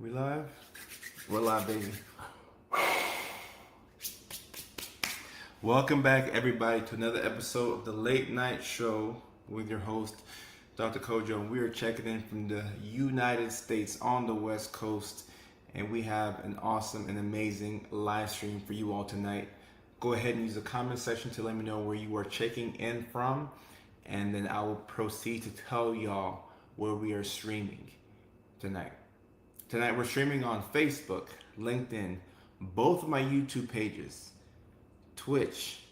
We live? We're live, baby. Welcome back, everybody, to another episode of the Late Night Show with your host, Dr. Kojo. We are checking in from the United States on the West Coast, and we have an awesome and amazing live stream for you all tonight. Go ahead and use the comment section to let me know where you are checking in from, and then I will proceed to tell y'all where we are streaming tonight. Tonight we're streaming on Facebook, LinkedIn, both of my YouTube pages, Twitch,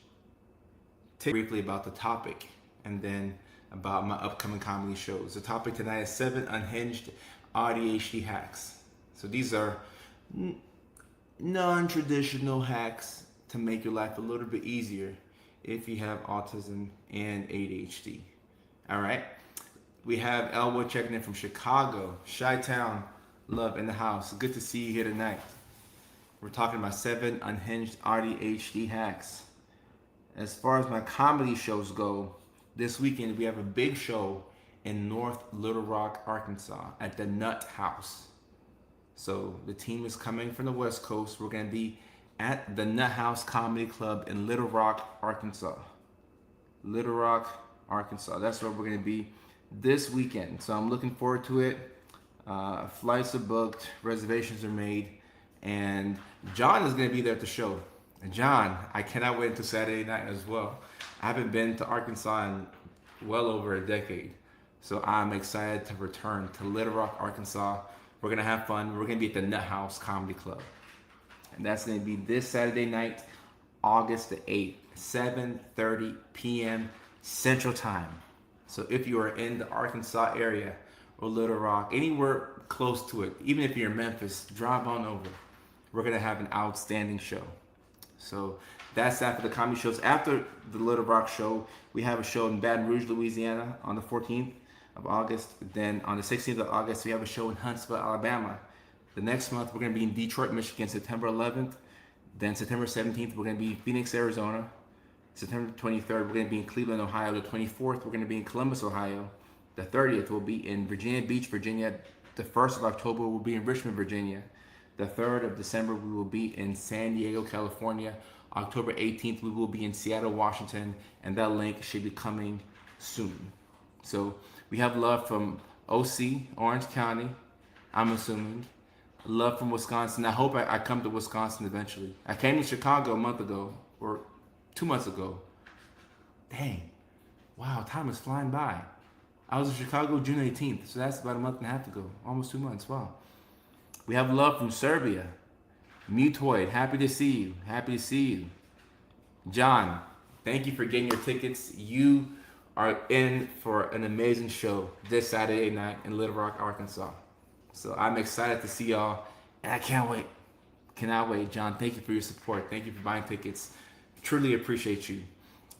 briefly about the topic, and then about my upcoming comedy shows. The topic tonight is 7 Unhinged AuDHD hacks. So these are non-traditional hacks to make your life a little bit easier if you have autism and ADHD. All right. We have Elwood checking in from Chicago, Chi-Town, love in the house. Good to see you here tonight. We're talking about 7 Unhinged AuDHD hacks. As far as my comedy shows go, this weekend we have a big show in North Little Rock, Arkansas at the Nut House. So the team is coming from the West Coast. We're going to be at the Nut House Comedy Club in Little Rock, Arkansas. Little Rock, Arkansas. That's where we're going to be this weekend. So I'm looking forward to it. Flights are booked, reservations are made, and John is going to be there at the show. And John, I cannot wait until Saturday night as well. I haven't been to Arkansas in well over a decade, so I'm excited to return to Little Rock, Arkansas. We're going to have fun. We're going to be at the Nut House Comedy Club, and that's going to be this Saturday night, August the 8th, 7:30 p.m. Central Time. So if you are in the Arkansas area, or Little Rock, anywhere close to it, even if you're in Memphis, drive on over. We're gonna have an outstanding show. So that's after the comedy shows. After the Little Rock show, we have a show in Baton Rouge, Louisiana on the 14th of August. Then on the 16th of August, we have a show in Huntsville, Alabama. The next month, we're gonna be in Detroit, Michigan, September 11th. Then September 17th, we're gonna be in Phoenix, Arizona. September 23rd, we're gonna be in Cleveland, Ohio. The 24th, we're gonna be in Columbus, Ohio. The 30th will be in Virginia Beach, Virginia. The 1st of October will be in Richmond, Virginia. The 3rd of December, we will be in San Diego, California. October 18th, we will be in Seattle, Washington, and that link should be coming soon. So we have love from OC, Orange County, I'm assuming. Love from Wisconsin. I hope I come to Wisconsin eventually. I came to Chicago a month ago, or 2 months ago. Dang, wow, time is flying by. I was in Chicago June 18th, so that's about a month and a half ago, almost 2 months, wow. We have love from Serbia. Mutoid, happy to see you, happy to see you. John, thank you for getting your tickets. You are in for an amazing show this Saturday night in Little Rock, Arkansas. So I'm excited to see y'all, and I can't wait. Cannot wait, John. Thank you for your support. Thank you for buying tickets. Truly appreciate you.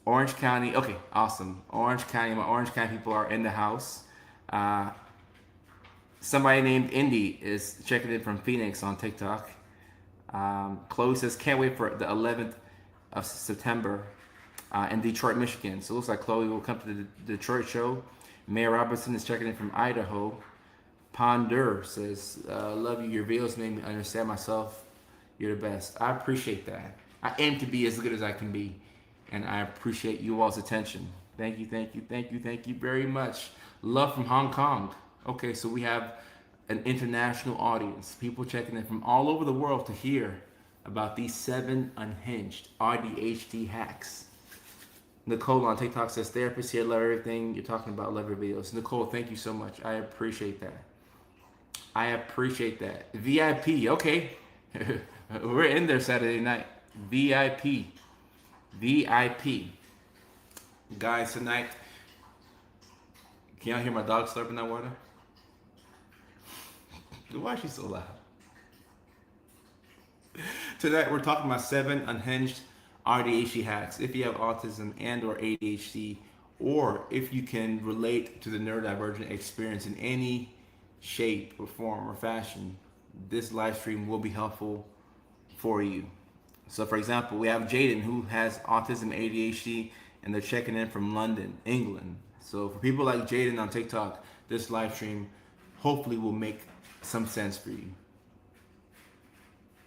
Orange County, okay, awesome. Orange County, my Orange County people are in the house. Somebody named Indy is checking in from Phoenix on TikTok. Chloe says, can't wait for the 11th of September in Detroit, Michigan. So it looks like Chloe will come to the Detroit show. Mayor Robertson is checking in from Idaho. Ponder says, love you, your videos made me understand myself. You're the best. I appreciate that. I aim to be as good as I can be. And I appreciate you all's attention. Thank you, thank you, thank you, thank you very much. Love from Hong Kong. Okay, so we have an international audience. People checking in from all over the world to hear about these 7 Unhinged AuDHD hacks. Nicole on TikTok says, therapist here, love everything you're talking about, love your videos. Nicole, thank you so much. I appreciate that. I appreciate that. VIP, okay. We're in there Saturday night. VIP. VIP. Guys, tonight, can y'all hear my dog slurping that water? Why is she so loud? Tonight, we're talking about 7 Unhinged AuDHD hacks. If you have autism and or ADHD, or if you can relate to the neurodivergent experience in any shape or form or fashion, this live stream will be helpful for you. So for example, we have Jaden who has autism, ADHD, and they're checking in from London, England. So for people like Jaden on TikTok, this live stream hopefully will make some sense for you.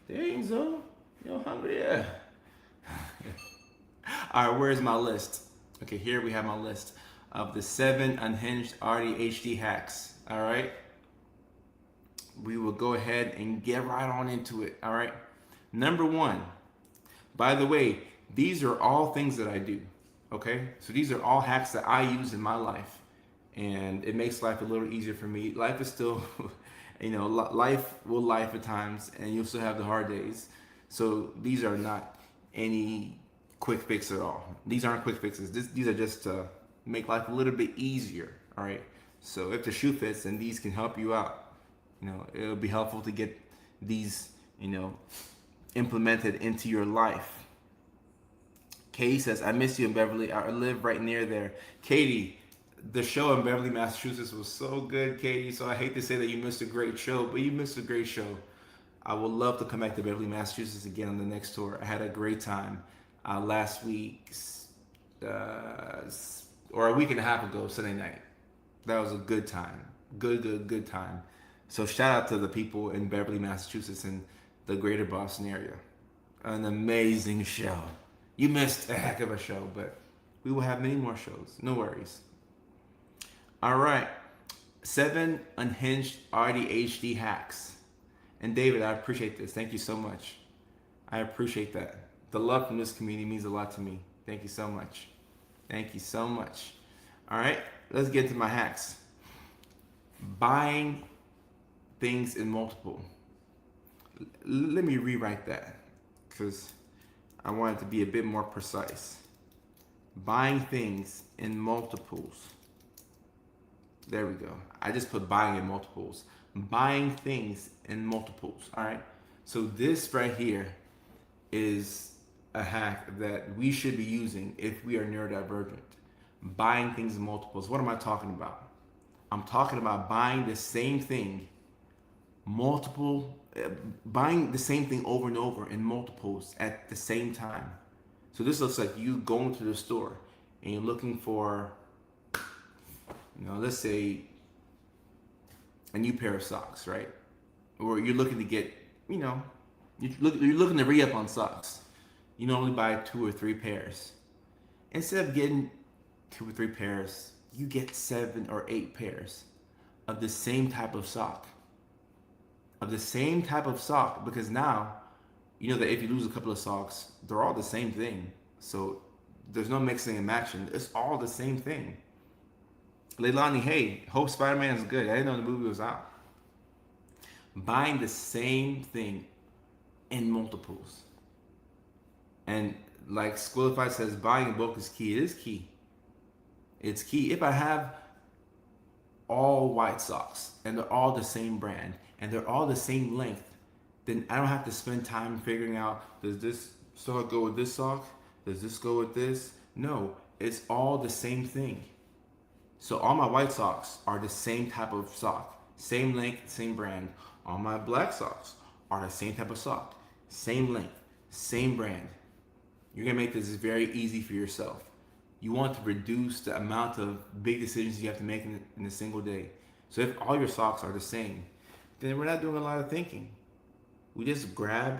Dang, Zo. Yo, hungry? Yeah. All right, where's my list? Okay, here we have my list of the 7 unhinged AuDHD hacks. All right. We will go ahead and get right on into it. All right. Number 1. By the way, these are all things that I do. Okay. So these are all hacks that I use in my life. And it makes life a little easier for me. Life is still, life will life at times, and you'll still have the hard days. So these are not any quick fix at all. These aren't quick fixes. These are just to make life a little bit easier. All right. So if the shoe fits, then these can help you out. It'll be helpful to get these, implemented into your life. Katie says, I miss you in Beverly. I live right near there. Katie, the show in Beverly, Massachusetts was so good, Katie. So I hate to say that you missed a great show, but you missed a great show. I would love to come back to Beverly, Massachusetts again on the next tour. I had a great time last week, or a week and a half ago, Sunday night. That was a good time. Good time. So shout out to the people in Beverly, Massachusetts and the greater Boston area. An amazing show. You missed a heck of a show, but we will have many more shows. No worries. All right. 7 unhinged AuDHD hacks. And David, I appreciate this. Thank you so much. I appreciate that. The love from this community means a lot to me. Thank you so much. Thank you so much. All right. Let's get to my hacks. Buying things in multiple. Let me rewrite that because I want it to be a bit more precise. Buying things in multiples. There we go. I just put buying in multiples. Buying things in multiples. All right. So this right here is a hack that we should be using if we are neurodivergent. Buying things in multiples. What am I talking about? I'm talking about buying the same thing buying the same thing over and over in multiples at the same time. So this looks like you going to the store and you're looking for, let's say a new pair of socks, right? Or you're looking to get, you're looking to re-up on socks. You normally buy 2 or 3 pairs. Instead of getting 2 or 3 pairs, you get 7 or 8 pairs of the same type of sock. Because now, you know that if you lose a couple of socks, they're all the same thing. So there's no mixing and matching. It's all the same thing. Leilani, hey, hope Spider-Man is good. I didn't know the movie was out. Buying the same thing in multiples. And like Squilified says, buying in bulk is key. It is key. It's key. If I have all white socks and they're all the same brand and they're all the same length, then I don't have to spend time figuring out, does this sock go with this sock? Does this go with this? No, it's all the same thing. So all my white socks are the same type of sock, same length, same brand. All my black socks are the same type of sock, same length, same brand. You're gonna make this very easy for yourself. You want to reduce the amount of big decisions you have to make in a single day. So if all your socks are the same, then we're not doing a lot of thinking. We just grab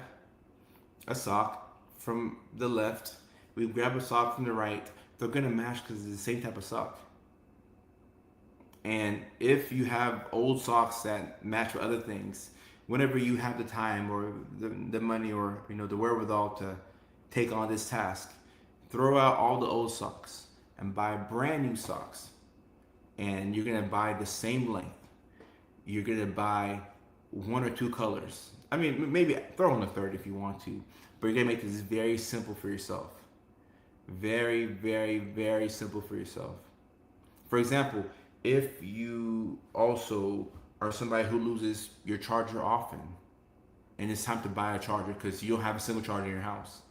a sock from the left, we grab a sock from the right. They're gonna match because it's the same type of sock. And if you have old socks that match with other things, whenever you have the time or the money or the wherewithal to take on this task, throw out all the old socks and buy brand new socks. And you're gonna buy the same length. You're gonna buy 1 or 2 colors. I mean, maybe throw in a third if you want to, but you're gonna make this very simple for yourself. Very, very, very simple for yourself. For example, if you also are somebody who loses your charger often, and it's time to buy a charger because you don't have a single charger in your house,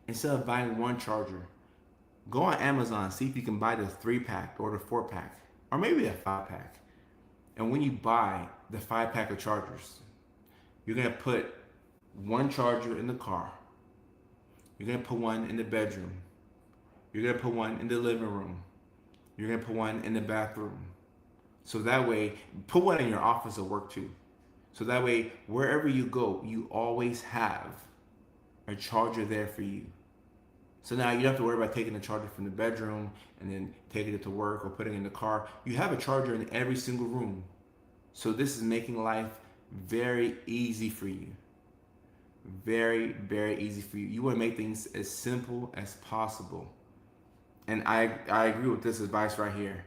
instead of buying 1 charger, go on Amazon, see if you can buy the 3-pack or the 4-pack, or maybe a 5-pack. And when you buy the 5-pack of chargers, you're gonna put 1 charger in the car, you're gonna put 1 in the bedroom, you're gonna put 1 in the living room, you're gonna put 1 in the bathroom. So that way, put 1 in your office or work too. So that way, wherever you go, you always have a charger there for you. So now you don't have to worry about taking the charger from the bedroom and then taking it to work or putting it in the car. You have a charger in every single room. So this is making life very easy for you. Very, very easy for you. You want to make things as simple as possible. And I agree with this advice right here.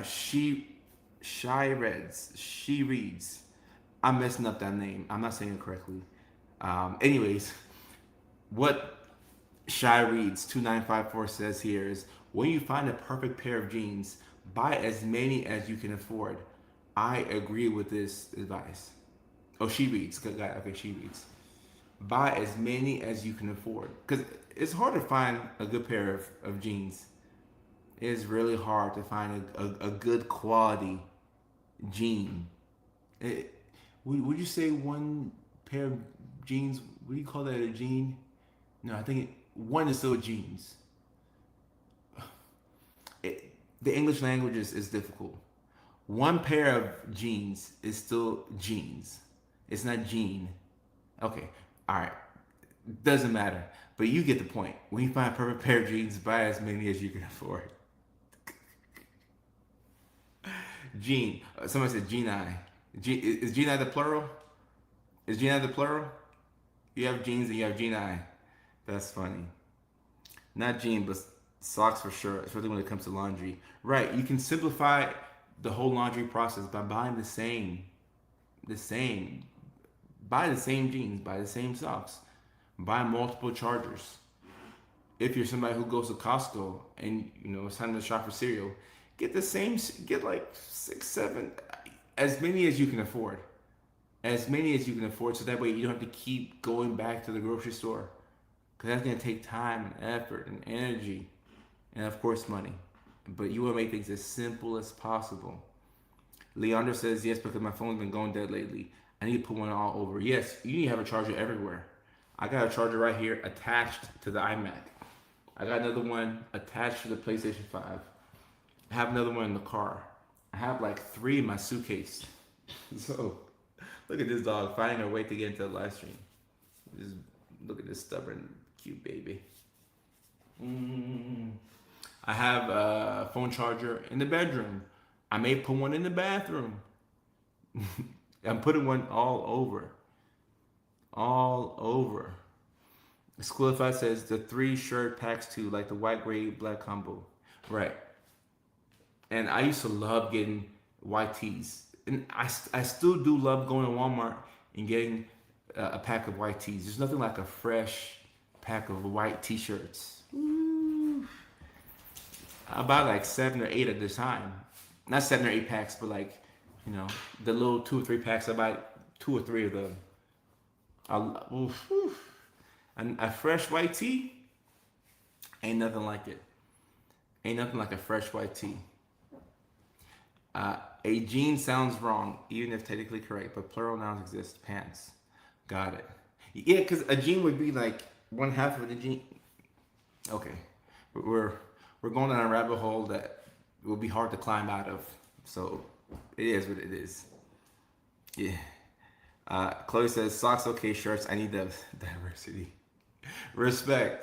She reads. I'm messing up that name. I'm not saying it correctly. Anyways, what Shy Reads 2954 says here is, when you find a perfect pair of jeans, buy as many as you can afford. I agree with this advice. Oh, She Reads. Okay, She Reads. Buy as many as you can afford. Because it's hard to find a good pair of jeans. It is really hard to find a good quality jean. Would you say one pair of jeans, would you call that a jean? No, I think one is still jeans. The English language is difficult. One pair of jeans is still jeans. It's not jean. Okay, all right. Doesn't matter. But you get the point. When you find a perfect pair of jeans, buy as many as you can afford. Jean. Somebody said Geni. Is Geni the plural? Is Geni the plural? You have jeans and you have Geni. That's funny. Not jean, but socks for sure, especially when it comes to laundry. Right, you can simplify the whole laundry process by buying the same. Buy the same jeans, buy the same socks. Buy multiple chargers. If you're somebody who goes to Costco and it's time to shop for cereal, get like 6, 7, as many as you can afford. As many as you can afford, so that way you don't have to keep going back to the grocery store. Because that's going to take time and effort and energy. And of course, money. But you want to make things as simple as possible. Leandro says, yes, because my phone's been going dead lately. I need to put one all over. Yes, you need to have a charger everywhere. I got a charger right here attached to the iMac. I got another one attached to the PlayStation 5. I have another one in the car. I have like 3 in my suitcase. So, look at this dog finding her way to get into the live stream. Just look at this stubborn, cute baby. I have a phone charger in the bedroom. I may put one in the bathroom. I'm putting one all over. All over. Schoolify says the 3 shirt packs too, like the white, gray, black combo. Right. And I used to love getting white tees. And I still do love going to Walmart and getting a pack of white tees. There's nothing like a fresh pack of white t-shirts. I buy like 7 or 8 at a time. Not 7 or 8 packs, but like, the little 2 or 3 packs. I buy 2 or 3 of them. And a fresh white tee, ain't nothing like it. Ain't nothing like a fresh white tee. A jean sounds wrong, even if technically correct, but plural nouns exist. Pants. Got it. Yeah, because a jean would be like 1/2 of the jean. Okay. We're going down a rabbit hole that will be hard to climb out of. So it is what it is. Yeah. Chloe says, socks okay, shirts. I need the diversity. Respect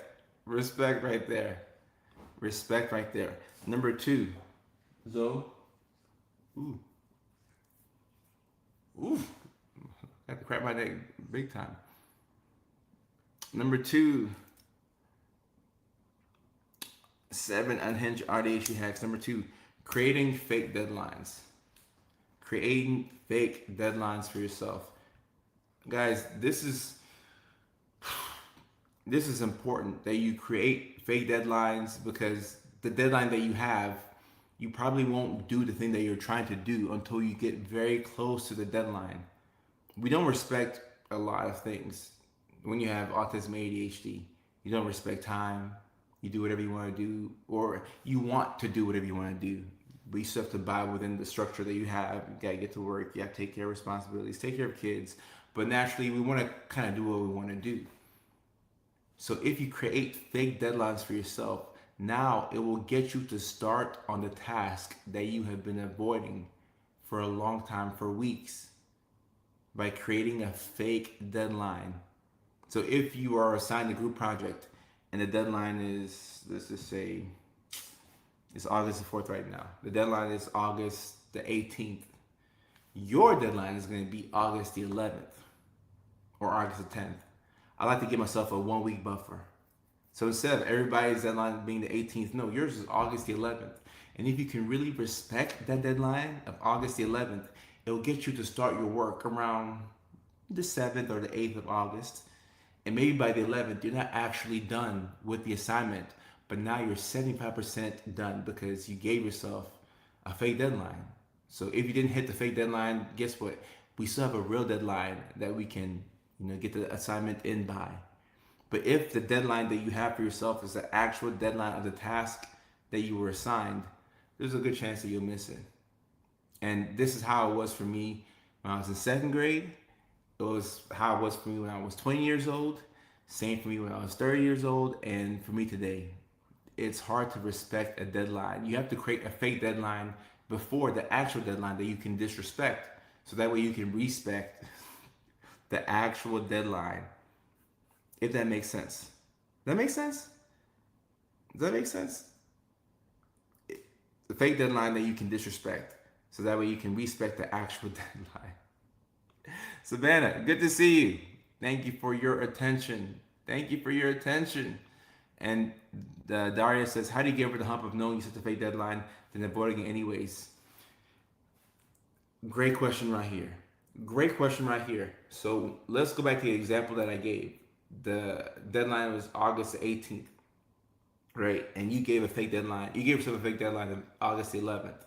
right there. Respect right there. Number 2, Zoe. Ooh. Got to crack my neck big time. Number 2, 7 unhinged AuDHD hacks. Number 2, creating fake deadlines. Creating fake deadlines for yourself. Guys, this is important that you create fake deadlines, because the deadline that you have, you probably won't do the thing that you're trying to do until you get very close to the deadline. We don't respect a lot of things when you have autism, ADHD. You don't respect time. You do whatever you want to do, or you want to do whatever you want to do. But you still have to abide within the structure that you have. You got to get to work. You have to take care of responsibilities, take care of kids. But naturally, we want to kind of do what we want to do. So if you create fake deadlines for yourself, now it will get you to start on the task that you have been avoiding for a long time, for weeks. by creating a fake deadline. So if you are assigned a group project and the deadline is, let's just say, it's August the 4th right now. The deadline is August the 18th. Your deadline is going to be August the 11th or August the 10th. I like to give myself a 1 week buffer. So instead of everybody's deadline being the 18th, no, yours is August the 11th. And if you can really respect that deadline of August the 11th, it'll get you to start your work around the 7th or the 8th of August. And maybe by the 11th, you're not actually done with the assignment, but now you're 75% done because you gave yourself a fake deadline. So if you didn't hit the fake deadline, guess what? We still have a real deadline that we can, get the assignment in by. But if the deadline that you have for yourself is the actual deadline of the task that you were assigned, there's a good chance that you'll miss it. And this is how it was for me when I was in second grade. It was how it was for me when I was 20 years old. Same for me when I was 30 years old. And for me today, it's hard to respect a deadline. You have to create a fake deadline before the actual deadline that you can disrespect. So that way you can respect the actual deadline. If that makes sense. Does that make sense? Does that make sense? The fake deadline that you can disrespect. So that way you can respect the actual deadline. Savannah, good to see you. Thank you for your attention. Thank you for your attention. And Daria says, how do you get over the hump of knowing you set the fake deadline, then avoiding it anyways? Great question right here. Great question right here. So let's go back to the example that I gave. The deadline was August 18th, right? And you gave a fake deadline. You gave yourself a fake deadline of August 11th.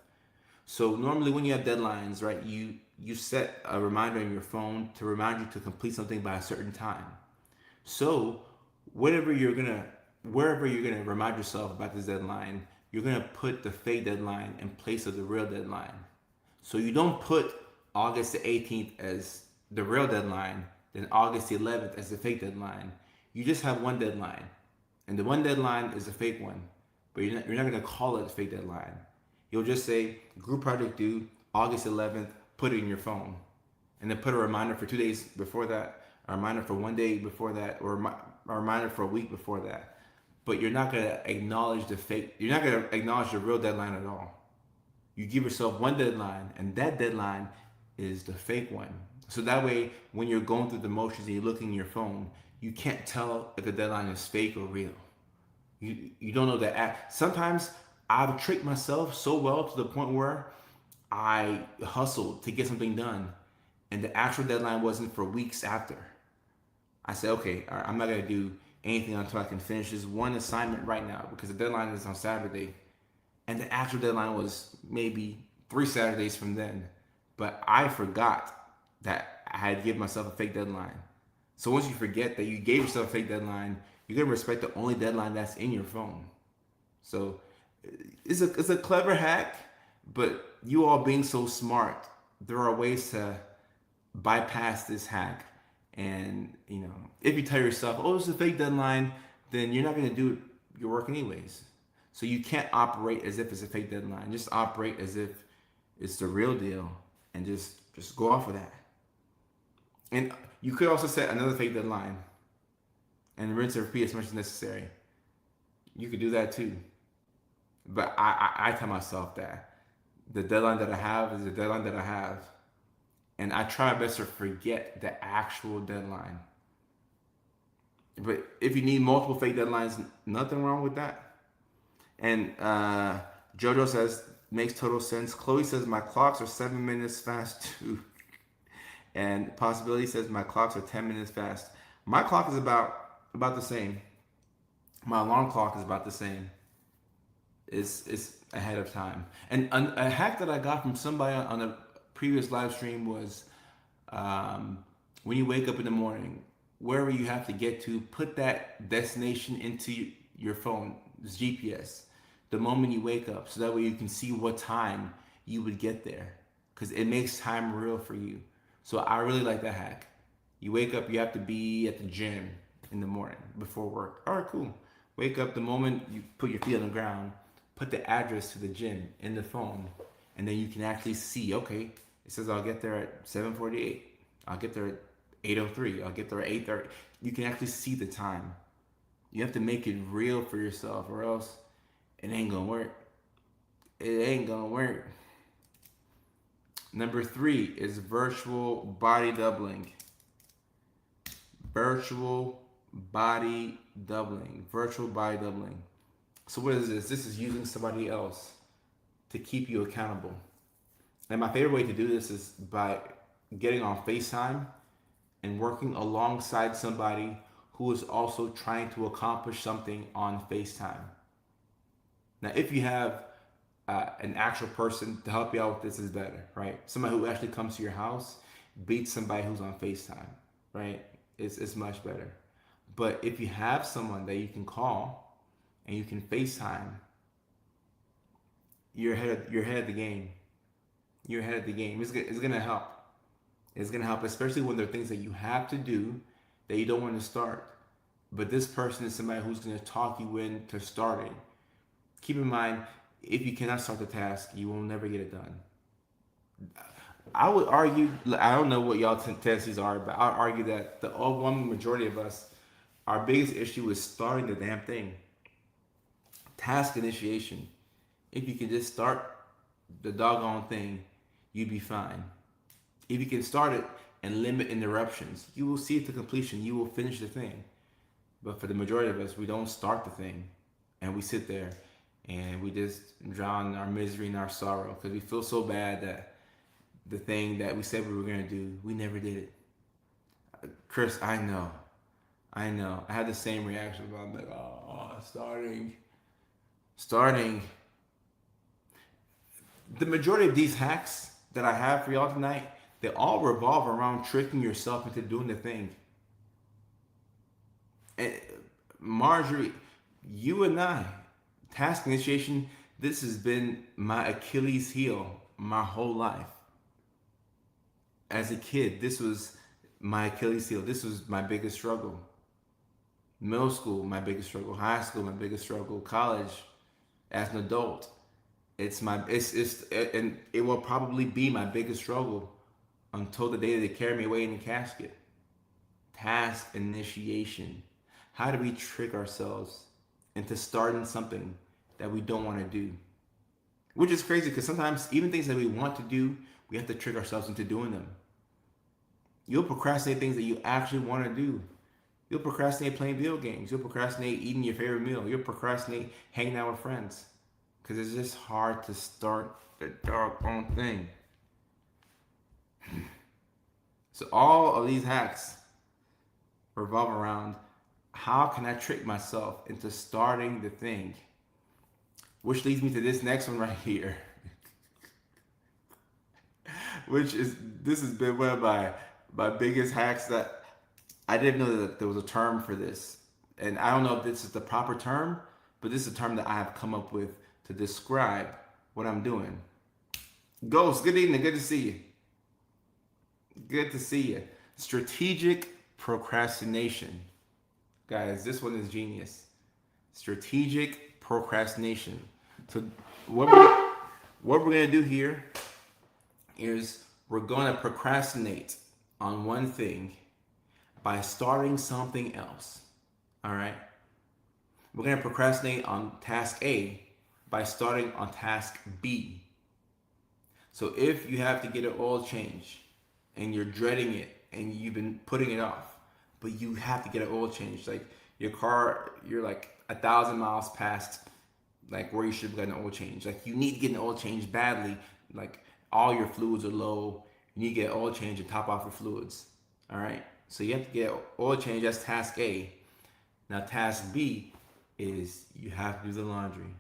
So normally when you have deadlines, right, you set a reminder on your phone to remind you to complete something by a certain time. So wherever you're gonna remind yourself about this deadline, you're gonna put the fake deadline in place of the real deadline. So you don't put August the 18th as the real deadline, then August the 11th as the fake deadline. You just have one deadline, and the one deadline is a fake one, but you're not gonna call it a fake deadline. You'll just say group project due August 11th. Put it in your phone, and then put a reminder for 2 days before that, a reminder for 1 day before that, or a reminder for a week before that. But you're not gonna acknowledge the fake. You're not gonna acknowledge the real deadline at all. You give yourself one deadline, and that deadline is the fake one. So that way, when you're going through the motions and you're looking at your phone, you can't tell if the deadline is fake or real. You don't know that. Sometimes I've tricked myself so well to the point where I hustled to get something done, and the actual deadline wasn't for weeks after. I said, okay, all right, I'm not gonna do anything until I can finish this one assignment right now because the deadline is on Saturday, and the actual deadline was maybe 3 Saturdays from then. But I forgot that I had given myself a fake deadline. So once you forget that you gave yourself a fake deadline, you're gonna respect the only deadline that's in your phone. So it's a clever hack, but you all being so smart, there are ways to bypass this hack. And if you tell yourself, oh, it's a fake deadline, then you're not gonna do your work anyways. So you can't operate as if it's a fake deadline. Just operate as if it's the real deal, and just go off of that. And you could also set another fake deadline and rinse and repeat as much as necessary. You could do that too. But I tell myself that the deadline that I have is the deadline that I have. And I try my best to forget the actual deadline. But if you need multiple fake deadlines, nothing wrong with that. And Jojo says, makes total sense. Chloe says, my clocks are 7 minutes fast too. And Possibility says, my clocks are 10 minutes fast. My clock is about the same. My alarm clock is about the same. It's ahead of time. And a hack that I got from somebody on a previous live stream was when you wake up in the morning, wherever you have to get to, put that destination into your phone, this GPS, the moment you wake up, so that way you can see what time you would get there, because it makes time real for you. So I really like that hack. You wake up, you have to be at the gym in the morning before work. All right, cool. Wake up the moment you put your feet on the ground, put the address to the gym in the phone, and then you can actually see, okay, it says I'll get there at 7:48. I'll get there at 8:03. I'll get there at 8:30. You can actually see the time. You have to make it real for yourself, or else it ain't gonna work. It ain't gonna work. Number 3 is virtual body doubling. Virtual body doubling. Virtual body doubling. So what is this? This is using somebody else to keep you accountable. And my favorite way to do this is by getting on FaceTime and working alongside somebody who is also trying to accomplish something on FaceTime. Now, if you have an actual person to help you out with this, is better, right? Somebody who actually comes to your house beats somebody who's on FaceTime, right? It's much better. But if you have someone that you can call and you can FaceTime, you're ahead of the game. You're ahead of the game. It's gonna help. It's gonna help, especially when there are things that you have to do that you don't want to start. But this person is somebody who's gonna talk you into starting. Keep in mind, if you cannot start the task, you will never get it done. I would argue, I don't know what y'all tendencies are, but I would argue that the overwhelming majority of us, our biggest issue is starting the damn thing. Task initiation. If you can just start the doggone thing, you'd be fine. If you can start it and limit interruptions, you will see it to completion. You will finish the thing. But for the majority of us, we don't start the thing, and we sit there and we just drown in our misery and our sorrow because we feel so bad that the thing that we said we were going to do, we never did it. Chris, I know. I had the same reaction about, I'm like, oh, starting. The majority of these hacks that I have for y'all tonight, they all revolve around tricking yourself into doing the thing. And Marjorie, you and I, task initiation, this has been my Achilles heel my whole life. As a kid, this was my Achilles heel. This was my biggest struggle. Middle school, my biggest struggle. High school, my biggest struggle. College, as an adult, and it will probably be my biggest struggle until the day they carry me away in the casket. Task initiation. How do we trick ourselves into starting something that we don't want to do? Which is crazy because sometimes even things that we want to do, we have to trick ourselves into doing them. You'll procrastinate things that you actually want to do. You'll procrastinate playing video games. You'll procrastinate eating your favorite meal. You'll procrastinate hanging out with friends. Because it's just hard to start the doggone thing. So all of these hacks revolve around how can I trick myself into starting the thing? Which leads me to this next one right here. This has been one of my biggest hacks that I didn't know that there was a term for this. And I don't know if this is the proper term, but this is a term that I have come up with to describe what I'm doing. Ghost, good evening. Good to see you. Good to see you. Strategic procrastination. Guys, this one is genius. Strategic procrastination. So what we're going to do here is we're going to procrastinate on one thing by starting something else. All right? We're going to procrastinate on task A by starting on task B. So if you have to get an oil change and you're dreading it and you've been putting it off, but you have to get an oil change, like your car, you're like 1,000 miles past like where you should get an oil change. Like you need to get an oil change badly. Like all your fluids are low. You need to get an oil change and top off your fluids. All right. So you have to get an oil change. That's task A. Now task B is you have to do the laundry.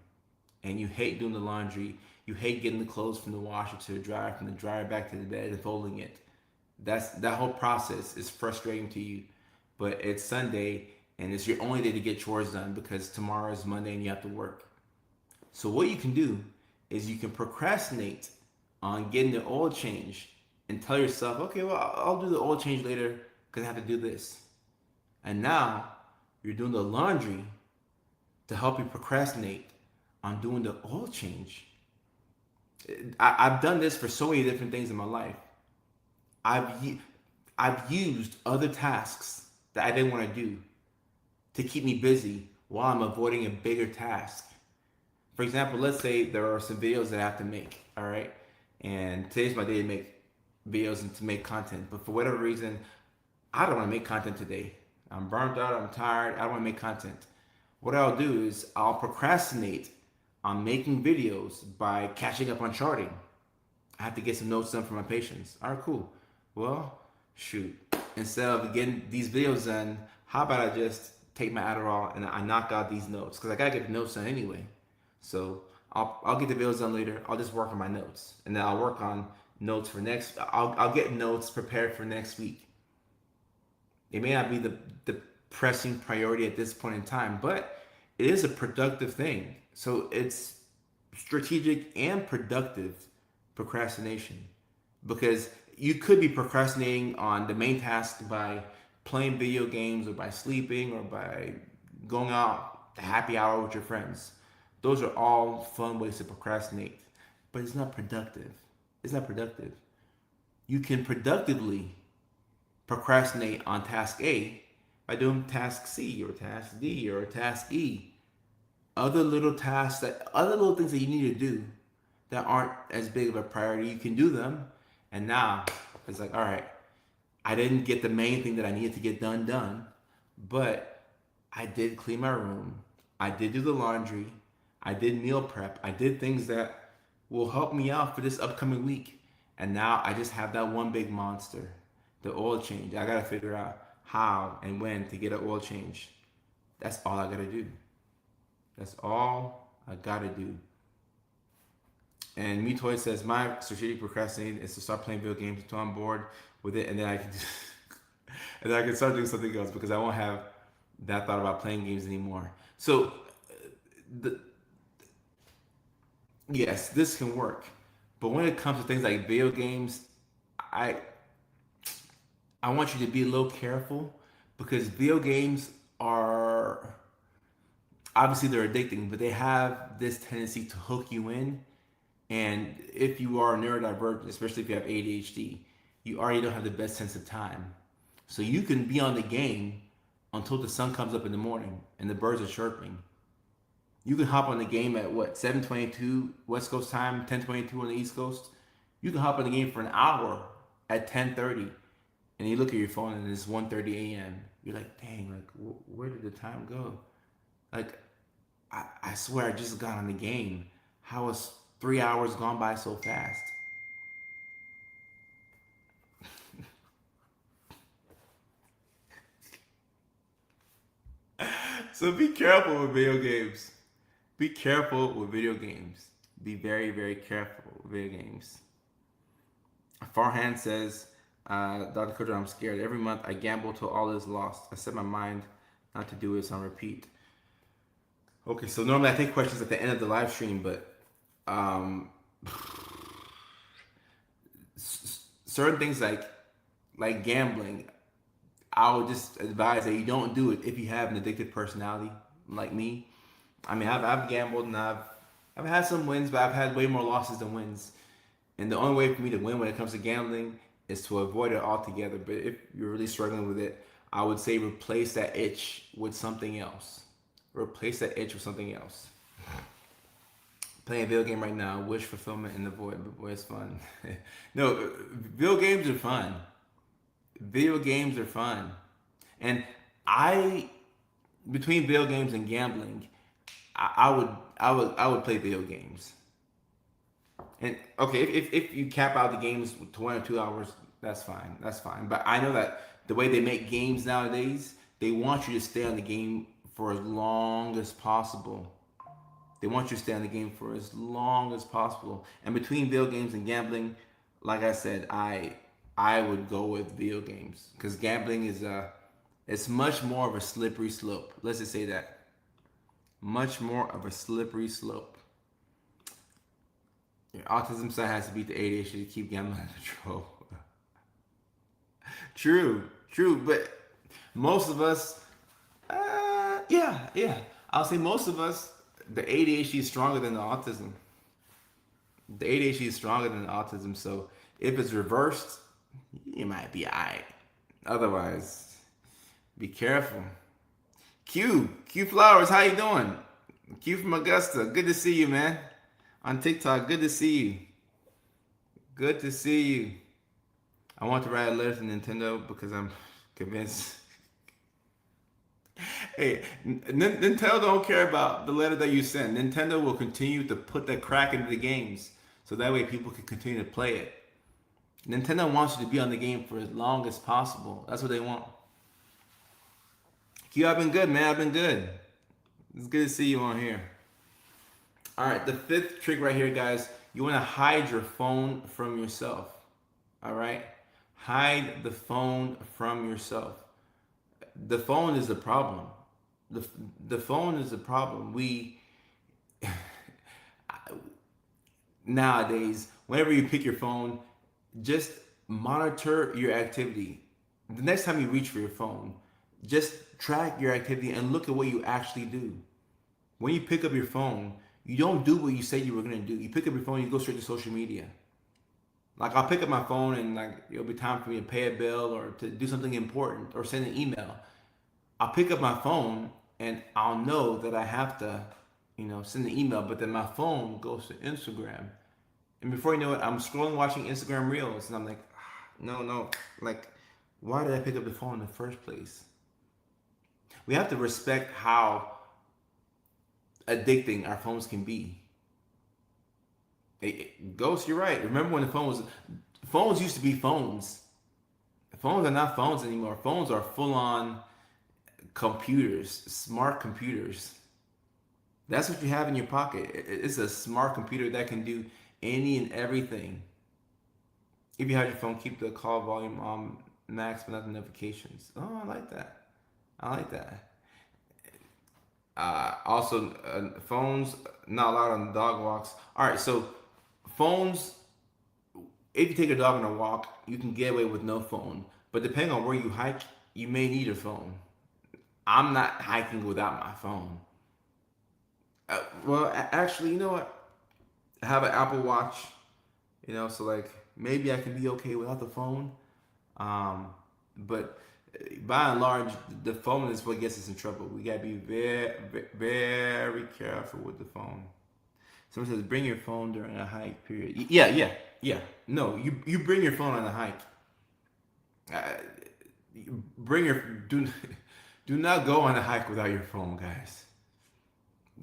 And you hate doing the laundry. You hate getting the clothes from the washer to the dryer, from the dryer back to the bed and folding it. That whole process is frustrating to you. But it's Sunday and it's your only day to get chores done because tomorrow is Monday and you have to work. So what you can do is you can procrastinate on getting the oil change and tell yourself, okay, well, I'll do the oil change later because I have to do this. And now you're doing the laundry to help you procrastinate on doing the oil change. I've done this for so many different things in my life. I've used other tasks that I didn't want to do to keep me busy while I'm avoiding a bigger task. For example, let's say there are some videos that I have to make, all right? And today's my day to make videos and to make content. But for whatever reason, I don't want to make content today. I'm burnt out, I'm tired, I don't want to make content. What I'll do is I'll procrastinate on making videos by catching up on charting. I have to get some notes done for my patients. All right, cool. Well, shoot. Instead of getting these videos done, how about I just take my Adderall and I knock out these notes? Because I gotta get the notes done anyway. So I'll get the videos done later. I'll just work on my notes, and then I'll work on notes for next. I'll get notes prepared for next week. It may not be the pressing priority at this point in time, but it is a productive thing. So it's strategic and productive procrastination, because you could be procrastinating on the main task by playing video games or by sleeping or by going out to happy hour with your friends. Those are all fun ways to procrastinate, but it's not productive. It's not productive. You can productively procrastinate on task A by doing task C or task D or task E. Other little tasks other little things that you need to do that aren't as big of a priority, you can do them. And now it's like, all right, I didn't get the main thing that I needed to get done, but I did clean my room. I did do the laundry. I did meal prep. I did things that will help me out for this upcoming week. And now I just have that one big monster, the oil change. I gotta figure out how and when to get an oil change. That's all I gotta do. That's all I gotta do. And MeToy says, my strategic procrastinating is to start playing video games until I'm bored with it, and then I can and then I can start doing something else because I won't have that thought about playing games anymore. So yes, this can work. But when it comes to things like video games, I I want you to be a little careful, because video games are obviously they're addicting, but they have this tendency to hook you in. And if you are neurodivergent, especially if you have ADHD, you already don't have the best sense of time. So you can be on the game until the sun comes up in the morning and the birds are chirping. You can hop on the game at what, 7:22 West Coast time, 10:22 on the East Coast. You can hop on the game for an hour at 10:30, and you look at your phone and it's 1:30 a.m. You're like, dang, like where did the time go? Like, I swear I just got on the game. How was 3 hours gone by so fast? So be careful with video games. Be careful with video games. Be very, very careful with video games. Farhan says, Dr. Kojo, I'm scared. Every month I gamble till all is lost. I set my mind not to do this on repeat. Okay, so normally I take questions at the end of the live stream, but certain things like gambling, I would just advise that you don't do it if you have an addictive personality like me. I mean, I've gambled and I've had some wins, but I've had way more losses than wins. And the only way for me to win when it comes to gambling is to avoid it altogether. But if you're really struggling with it, I would say replace that itch with something else. Replace that itch with something else. Playing a video game right now, wish fulfillment in the void, but boy, it's fun. No, video games are fun. Video games are fun. And between video games and gambling, I would play video games. And okay, if you cap out the games to 1 or 2 hours, that's fine. That's fine. But I know that the way they make games nowadays, they want you to stay on the game for as long as possible. They want you to stay on the game for as long as possible. And between video games and gambling, like I said, I would go with video games, because gambling is it's much more of a slippery slope. Let's just say that. Much more of a slippery slope. Your autism son has to beat the ADHD to keep gambling under control. True, but most of us, yeah. I'll say most of us, the ADHD is stronger than the autism. The ADHD is stronger than the autism, so if it's reversed, you might be alright. Otherwise, be careful. Q Flowers, how you doing? Q from Augusta, good to see you, man. On TikTok, good to see you. Good to see you. I want to write a letter to Nintendo because I'm convinced. Hey, Nintendo don't care about the letter that you send. Nintendo will continue to put that crack into the games so that way people can continue to play it. Nintendo wants you to be on the game for as long as possible. That's what they want. Q, I've been good, man. I've been good. It's good to see you on here. All right, the fifth trick right here, guys. You want to hide your phone from yourself. All right? Hide the phone from yourself. The phone is the problem. The phone is the problem. Nowadays, whenever you pick your phone, just monitor your activity. The next time you reach for your phone, just track your activity and look at what you actually do. When you pick up your phone, you don't do what you said you were gonna do. You pick up your phone, you go straight to social media. Like I'll pick up my phone and like it'll be time for me to pay a bill or to do something important or send an email. I'll pick up my phone and I'll know that I have to, send an email, but then my phone goes to Instagram. And before you know it, I'm scrolling watching Instagram Reels and I'm like, no, like, why did I pick up the phone in the first place? We have to respect how addicting our phones can be. Ghost, you're right. Remember when phones used to be phones. Phones are not phones anymore. Phones are full on computers, smart computers. That's what you have in your pocket. It's a smart computer that can do any and everything. If you have your phone, keep the call volume on max, but not the notifications. Oh, I like that. I like that. Also, phones not allowed on dog walks. All right, so phones. If you take a dog on a walk, you can get away with no phone. But depending on where you hike, you may need a phone. I'm not hiking without my phone. Well, actually, you know what? I have an Apple Watch. So like maybe I can be okay without the phone. But by and large, the phone is what gets us in trouble. We gotta be very, very careful with the phone. Someone says, bring your phone during a hike, period. Yeah. No, you bring your phone on a hike. Bring your, do, do not go on a hike without your phone, guys.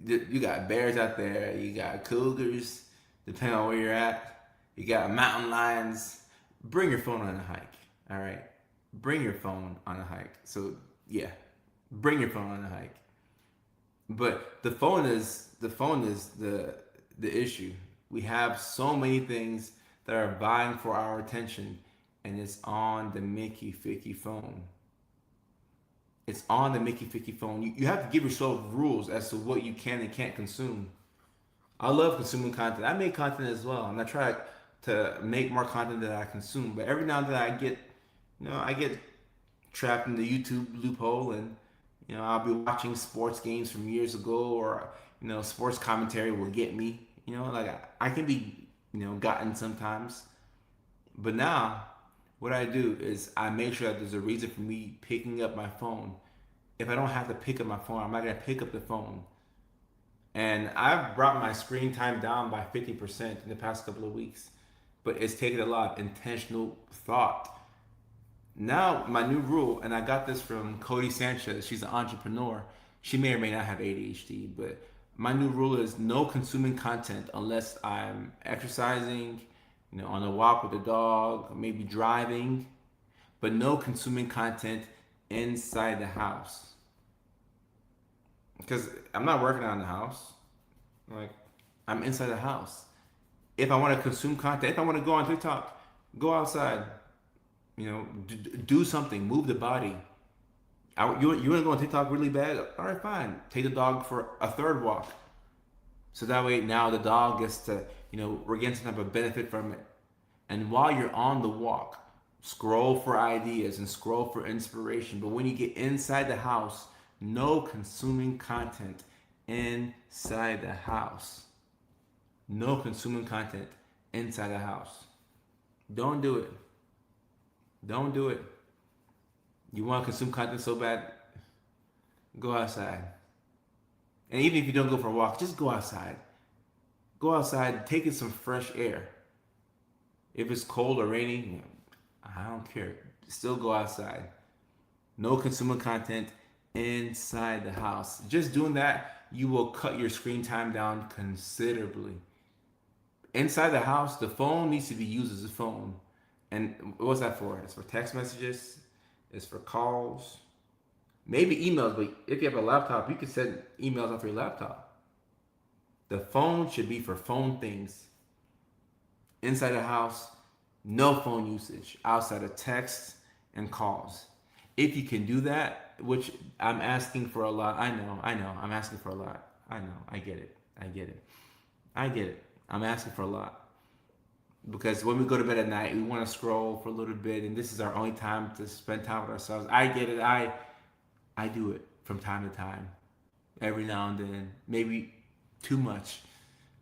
You got bears out there, you got cougars, depending on where you're at. You got mountain lions. Bring your phone on a hike, all right? Bring your phone on a hike. So, yeah, bring your phone on a hike. But the phone is the issue. We have so many things that are vying for our attention, and it's on the Mickey Ficky phone. It's on the Mickey Ficky phone. You have to give yourself rules as to what you can and can't consume. I love consuming content. I make content as well, and I try to make more content that I consume. But every now and then I get trapped in the YouTube loophole, and I'll be watching sports games from years ago, or sports commentary will get me. Like I can be gotten sometimes. But now, what I do is I make sure that there's a reason for me picking up my phone. If I don't have to pick up my phone, I'm not gonna pick up the phone. And I've brought my screen time down by 50% in the past couple of weeks. But it's taken a lot of intentional thought. Now, my new rule, and I got this from Cody Sanchez, she's an entrepreneur. She may or may not have ADHD, but my new rule is no consuming content unless I'm exercising, on a walk with the dog, maybe driving, but no consuming content inside the house. Because I'm not working out in the house. Like, I'm inside the house. If I want to consume content, if I want to go on TikTok, go outside. Do something. Move the body. You want to go on TikTok really bad? All right, fine. Take the dog for a third walk. So that way now the dog gets to, we're getting some type of benefit from it. And while you're on the walk, scroll for ideas and scroll for inspiration. But when you get inside the house, no consuming content inside the house. No consuming content inside the house. Don't do it. Don't do it. You want to consume content so bad, go outside. And even if you don't go for a walk, just go outside. Go outside, take in some fresh air. If it's cold or rainy, I don't care. Still go outside. No consumer content inside the house. Just doing that, you will cut your screen time down considerably. Inside the house, the phone needs to be used as a phone. And what's that for? It's for text messages, it's for calls, maybe emails, but if you have a laptop, you can send emails off your laptop. The phone should be for phone things. Inside the house, no phone usage outside of text and calls. If you can do that, which I'm asking for a lot, I know, I'm asking for a lot. I know, I get it. I'm asking for a lot. Because when we go to bed at night, we want to scroll for a little bit, and this is our only time to spend time with ourselves. I get it. I do it from time to time, every now and then, maybe too much.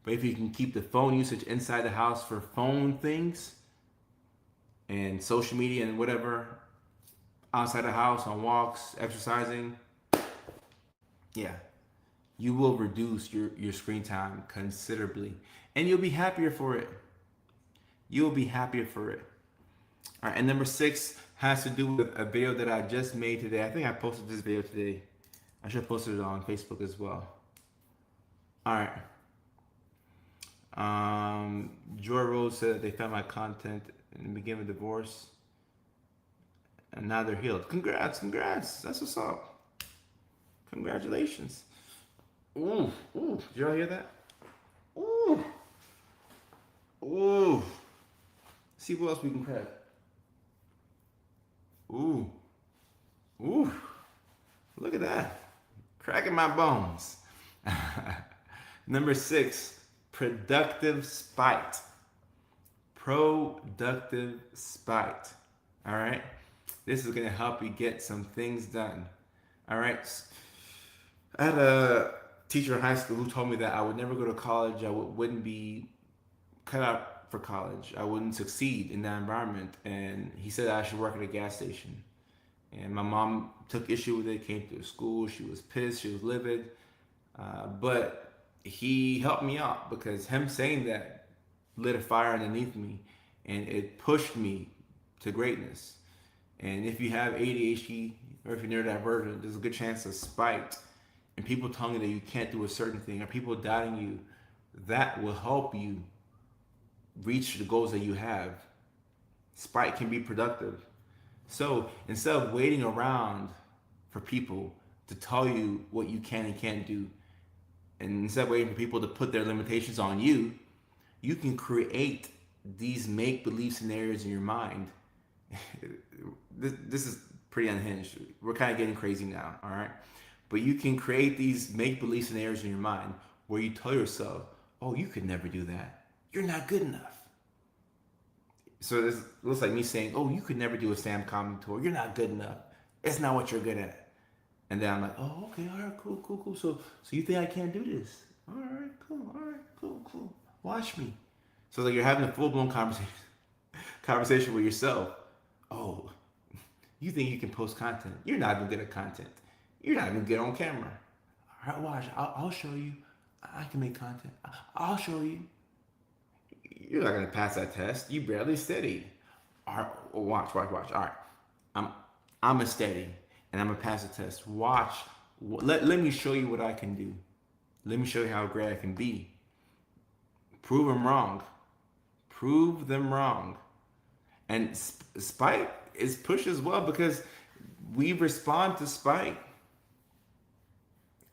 But if you can keep the phone usage inside the house for phone things and social media and whatever, outside the house, on walks, exercising, yeah, you will reduce your screen time considerably. And you'll be happier for it. You'll be happier for it. All right, and number 6 has to do with a video that I just made today. I think I posted this video today. I should have posted it on Facebook as well. All right. Joy Rose said that they found my content in the beginning of divorce, and now they're healed. Congrats. That's what's up. Congratulations. Ooh. Did y'all hear that? Ooh. See what else we can crack. Ooh. Look at that. Cracking my bones. Number 6, productive spite. Productive spite. All right. This is going to help you get some things done. All right. I had a teacher in high school who told me that I would never go to college. I wouldn't be cut out for college. I wouldn't succeed in that environment. And he said I should work at a gas station. And my mom took issue with it, came to school. She was pissed. She was livid. But he helped me out because him saying that lit a fire underneath me. And it pushed me to greatness. And if you have ADHD or if you're neurodivergent, there's a good chance of spite and people telling you that you can't do a certain thing or people doubting you. That will help you reach the goals that you have. Spite can be productive. So instead of waiting around for people to tell you what you can and can't do, and instead of waiting for people to put their limitations on you, you can create these make-believe scenarios in your mind. This is pretty unhinged. We're kind of getting crazy now, all right? But you can create these make-believe scenarios in your mind where you tell yourself, oh, you could never do that. You're not good enough. So this looks like me saying, oh, you could never do a stand-up comedy tour. You're not good enough. It's not what you're good at. And then I'm like, oh, okay, all right, cool. So you think I can't do this? All right, cool. Watch me. So like you're having a full-blown conversation with yourself. Oh, you think you can post content? You're not even good at content. You're not even good on camera. All right, watch. I'll show you. I can make content. I'll show you. You're not gonna pass that test. You barely studied. All right, watch. All right, I'm a steady, and I'm gonna pass the test. Watch. Let me show you what I can do. Let me show you how great I can be. Prove them wrong. Prove them wrong. And spite is push as well because we respond to spite.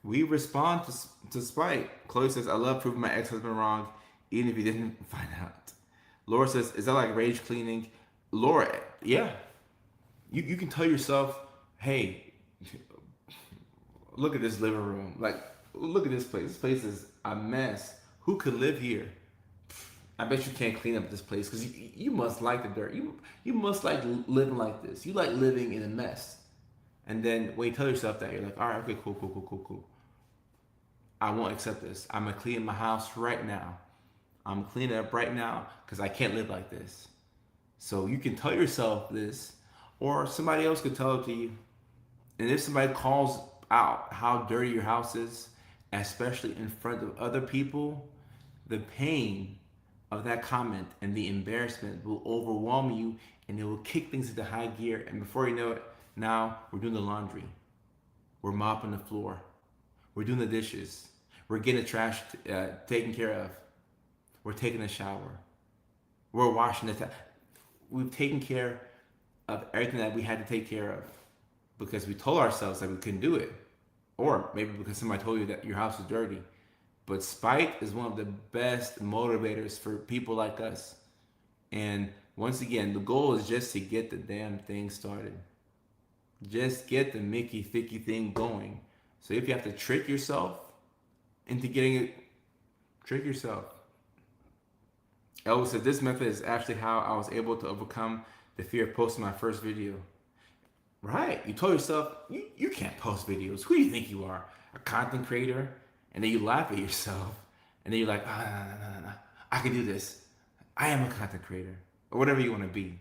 We respond to spite. Chloe says, I love proving my ex-husband wrong, even if he didn't find out. Laura says, is that like rage cleaning? Laura, yeah. You can tell yourself, hey, look at this living room. Like, look at this place. This place is a mess. Who could live here? I bet you can't clean up this place because you must like the dirt. You must like living like this. You like living in a mess. And then when you tell yourself that, you're like, all right, okay, cool. I won't accept this. I'm going to clean my house right now. I'm cleaning it up right now because I can't live like this. So you can tell yourself this, or somebody else could tell it to you. And if somebody calls out how dirty your house is, especially in front of other people, the pain of that comment and the embarrassment will overwhelm you, and it will kick things into high gear. And before you know it, now we're doing the laundry, we're mopping the floor, we're doing the dishes, we're getting the trash taken care of, we're taking a shower, we're washing the we've taken care of everything that we had to take care of because we told ourselves that we couldn't do it, or maybe because somebody told you that your house was dirty. But spite is one of the best motivators for people like us. And once again, the goal is just to get the damn thing started. Just get the Mickey Thicky thing going. So if you have to trick yourself into getting it, trick yourself. Elvis said this method is actually how I was able to overcome the fear of posting my first video. Right. You told yourself, you can't post videos. Who do you think you are? A content creator? And then you laugh at yourself. And then you're like, no. I can do this. I am a content creator. Or whatever you want to be.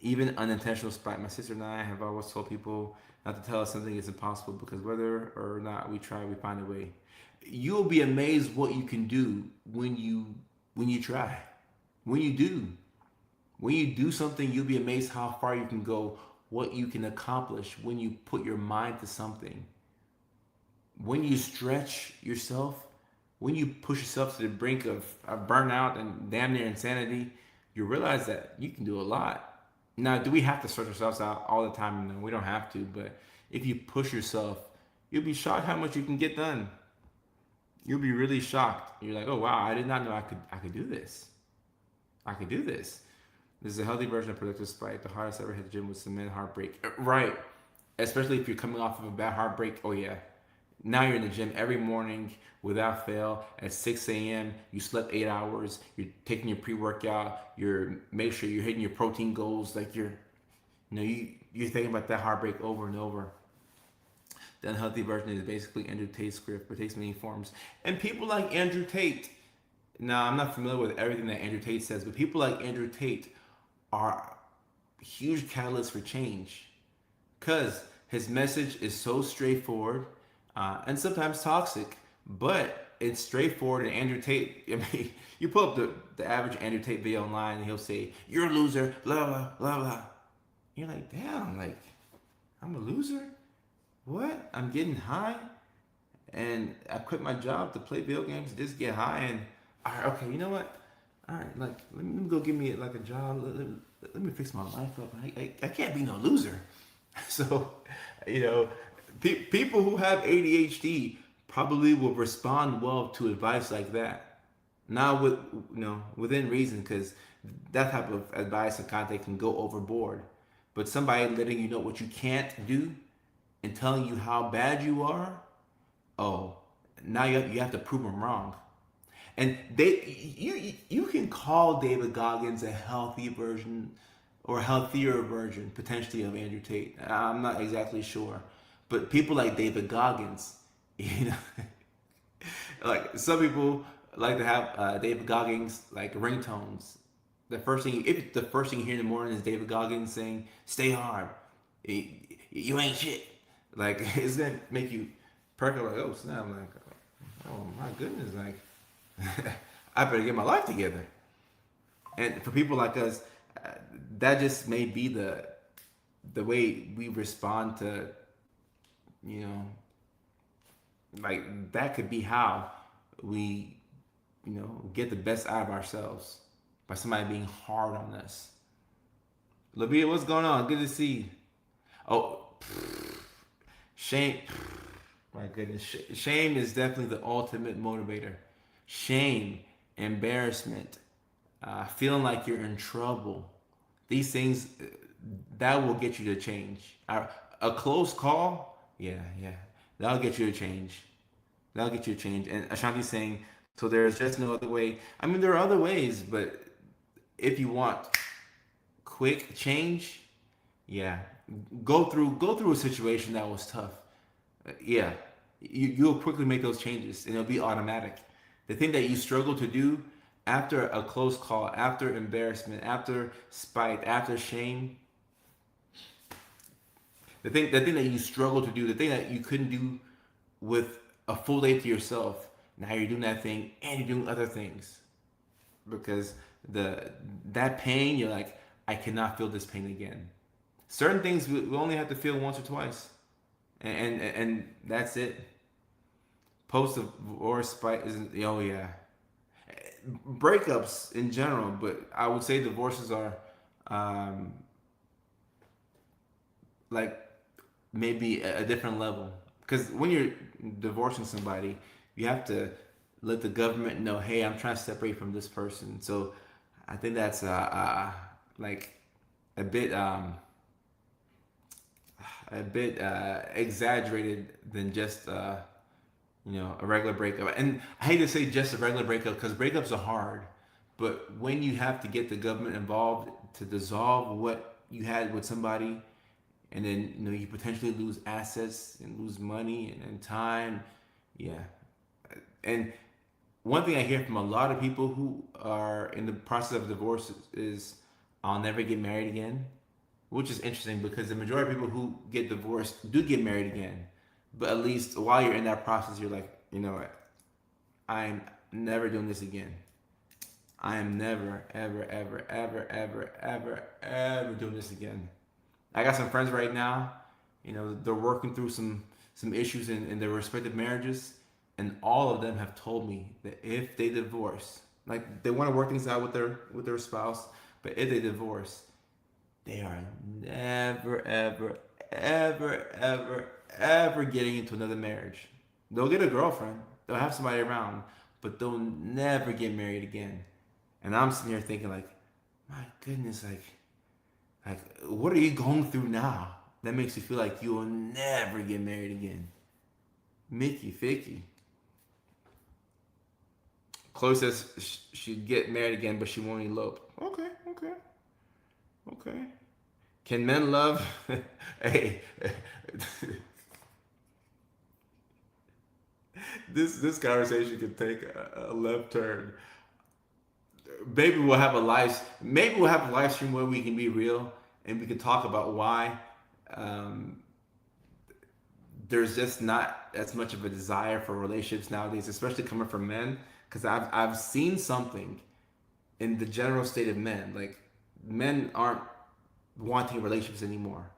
Even unintentional spite. My sister and I have always told people not to tell us something is impossible because whether or not we try, we find a way. You'll be amazed what you can do when you try. When you do. When you do something, you'll be amazed how far you can go, what you can accomplish when you put your mind to something. When you stretch yourself, when you push yourself to the brink of burnout and damn near insanity, you realize that you can do a lot. Now, do we have to stretch ourselves out all the time? No, we don't have to. But if you push yourself, you'll be shocked how much you can get done. You'll be really shocked. You're like, oh wow, I did not know I could do this. I could do this. This is a healthy version of productive spite. The hardest I ever hit the gym was cement heartbreak. Right. Especially if you're coming off of a bad heartbreak. Oh yeah. Now you're in the gym every morning without fail at 6 a.m. You slept 8 hours. You're taking your pre-workout. You're make sure you're hitting your protein goals. Like you're thinking about that heartbreak over and over. The unhealthy version is basically Andrew Tate's script, but takes many forms. And people like Andrew Tate. Now I'm not familiar with everything that Andrew Tate says, but people like Andrew Tate are huge catalysts for change because his message is so straightforward and sometimes toxic, but it's straightforward. And Andrew Tate, I mean, you pull up the average Andrew Tate video online and he'll say, you're a loser, blah, blah, blah, blah. You're like, damn, like, I'm a loser? What? I'm getting high and I quit my job to play video games, just get high and, all right, okay, you know what? All right, like let me go give me like a job. Let me fix my life up. I can't be no loser. So, people who have ADHD probably will respond well to advice like that. Now within reason, because that type of advice and content can go overboard. But somebody letting you know what you can't do and telling you how bad you are, oh, now you have to prove them wrong. And you can call David Goggins a healthy version or a healthier version potentially of Andrew Tate. I'm not exactly sure, but people like David Goggins, like some people like to have David Goggins like ringtones. The first thing you hear in the morning is David Goggins saying, "Stay hard, you ain't shit." Like it's gonna make you perk up like, oh snap! I'm like, oh my goodness, like. I better get my life together. And for people like us, that just may be the way we respond to, like that could be how we, get the best out of ourselves by somebody being hard on us. Labia, what's going on? Good to see you. Oh, shame. My goodness, shame is definitely the ultimate motivator. Shame, embarrassment, feeling like you're in trouble. These things, that will get you to change. A close call, yeah, that'll get you to change. That'll get you to change. And Ashanti's saying, so there's just no other way. I mean, there are other ways, but if you want quick change, yeah, go through a situation that was tough. Yeah, you'll quickly make those changes, and it'll be automatic. The thing that you struggle to do after a close call, after embarrassment, after spite, after shame, the thing that you struggle to do, the thing that you couldn't do with a full day to yourself. Now you're doing that thing and you're doing other things because that pain, you're like, I cannot feel this pain again. Certain things we only have to feel once or twice, and that's it. Post divorce spite isn't. Oh yeah, breakups in general, but I would say divorces are um, like maybe a different level. Because when you're divorcing somebody, you have to let the government know, hey, I'm trying to separate from this person. So I think that's like a bit exaggerated than just a regular breakup. And I hate to say just a regular breakup because breakups are hard. But when you have to get the government involved to dissolve what you had with somebody, and then you potentially lose assets and lose money and time, yeah. And one thing I hear from a lot of people who are in the process of divorce is, I'll never get married again, which is interesting because the majority of people who get divorced do get married again. But at least while you're in that process, you're like, you know what? I'm never doing this again. I am never, ever, ever, ever, ever, ever, ever doing this again. I got some friends right now, they're working through some issues in their respective marriages, and all of them have told me that if they divorce, like they want to work things out with their spouse, but if they divorce, they are never, ever, ever, ever, ever getting into another marriage. They'll get a girlfriend, they'll have somebody around, but they'll never get married again. And I'm sitting here thinking, like, my goodness, like what are you going through now that makes you feel like you will never get married again? Mickey, Ficky. Chloe says she'd get married again, but she won't elope. Okay. Can men love? Hey, this conversation could take a left turn. Maybe we'll have a live stream where we can be real and we can talk about why um, there's just not as much of a desire for relationships nowadays, especially coming from men. Because I've seen something in the general state of men, like men aren't wanting relationships anymore.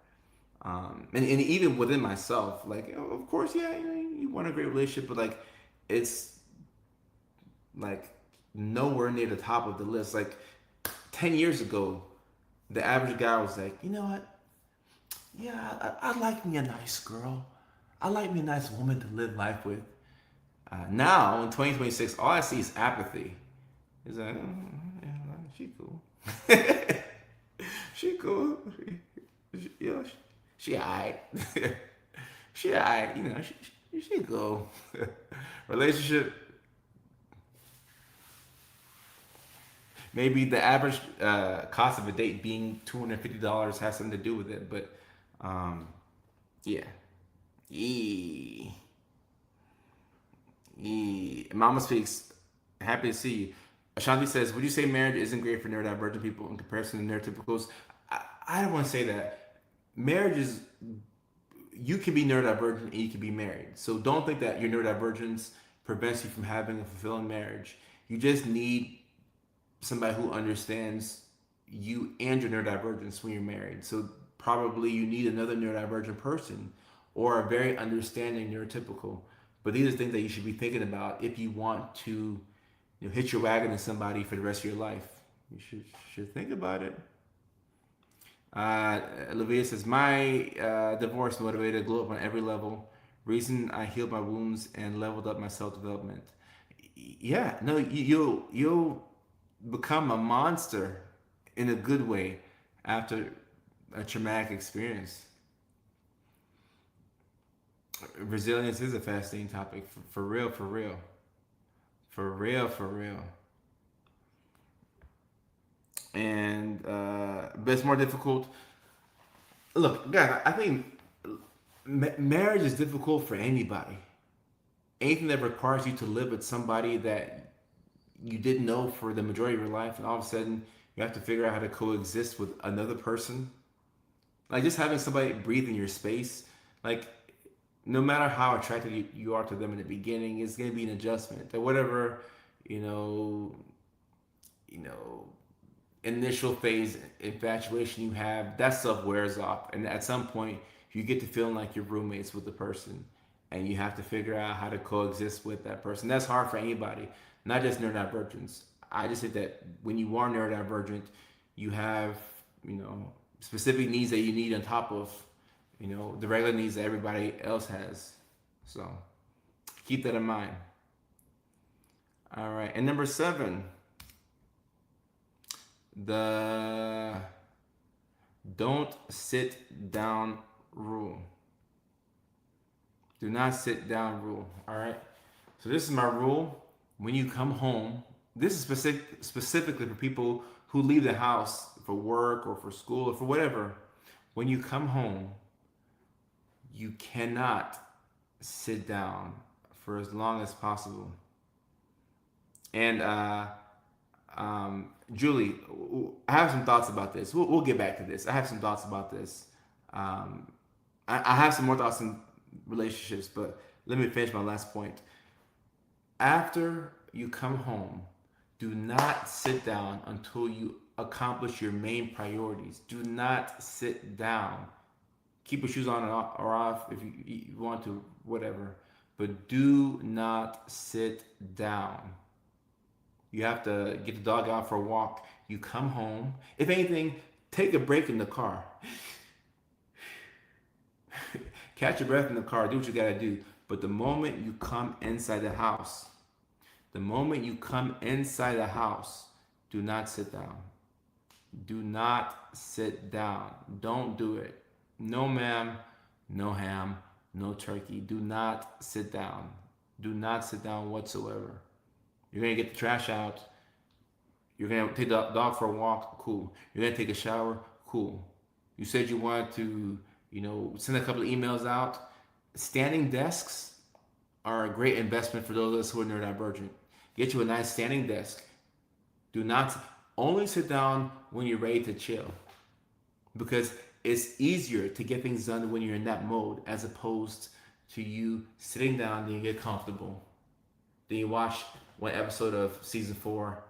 And even within myself, like, of course, yeah, you want a great relationship, but like it's like nowhere near the top of the list. Like 10 years ago, the average guy was like, you know what? Yeah, I like me a nice girl. I like me a nice woman to live life with. Now, in 2026, all I see is apathy. It's like, yeah, she cool. She cool. She alright. She alright. She cool. Relationship. Maybe the average cost of a date being $250 has something to do with it, but yeah. Mama speaks. Happy to see you. Ashanti says, would you say marriage isn't great for neurodivergent people in comparison to neurotypicals? I don't want to say that. Marriage is, you can be neurodivergent and you can be married. So don't think that your neurodivergence prevents you from having a fulfilling marriage. You just need somebody who understands you and your neurodivergence when you're married. So probably you need another neurodivergent person or a very understanding neurotypical. But these are things that you should be thinking about if you want to hit your wagon to somebody for the rest of your life. You should think about it. Olivia says, my divorce motivated glow up on every level. Reason I healed my wounds and leveled up my self-development. Yeah, no, you'll become a monster in a good way after a traumatic experience. Resilience is a fascinating topic, for real. And but it's more difficult. Look, guys, I think marriage is difficult for anybody. Anything that requires you to live with somebody that you didn't know for the majority of your life, and all of a sudden you have to figure out how to coexist with another person. Like just having somebody breathe in your space, like no matter how attracted you are to them in the beginning, it's gonna be an adjustment. That whatever, you know, you know, initial phase infatuation you have, that stuff wears off, and at some point you get to feeling like you're roommates with the person, and you have to figure out how to coexist with that person. That's hard for anybody, not just neurodivergents. I just think that when you are neurodivergent, you have, you know, specific needs that you need on top of, you know, the regular needs that everybody else has. So keep that in mind. All right, and number 7, the don't sit down rule. Do not sit down rule. All right. So this is my rule. When you come home, this is specifically for people who leave the house for work or for school or for whatever. When you come home, you cannot sit down for as long as possible. And Julie, I have some thoughts about this. We'll get back to this. I have some thoughts about this. I have some more thoughts on relationships, but let me finish my last point. After you come home, do not sit down until you accomplish your main priorities. Do not sit down. Keep your shoes on or off if you want to, whatever. But do not sit down. You have to get the dog out for a walk. You come home. If anything, take a break in the car. Catch your breath in the car. Do what you gotta do. But the moment you come inside the house, do not sit down. Do not sit down. Don't do it. No ma'am, no ham, no turkey. Do not sit down. Do not sit down whatsoever. You're gonna get the trash out. You're gonna take the dog for a walk. Cool. You're gonna take a shower. Cool. You said you wanted to, you know, send a couple of emails out. Standing desks are a great investment for those of us who are neurodivergent. Get you a nice standing desk. Do not only sit down when you're ready to chill, because it's easier to get things done when you're in that mode as opposed to you sitting down and you get comfortable. Then you watch one episode of season 4,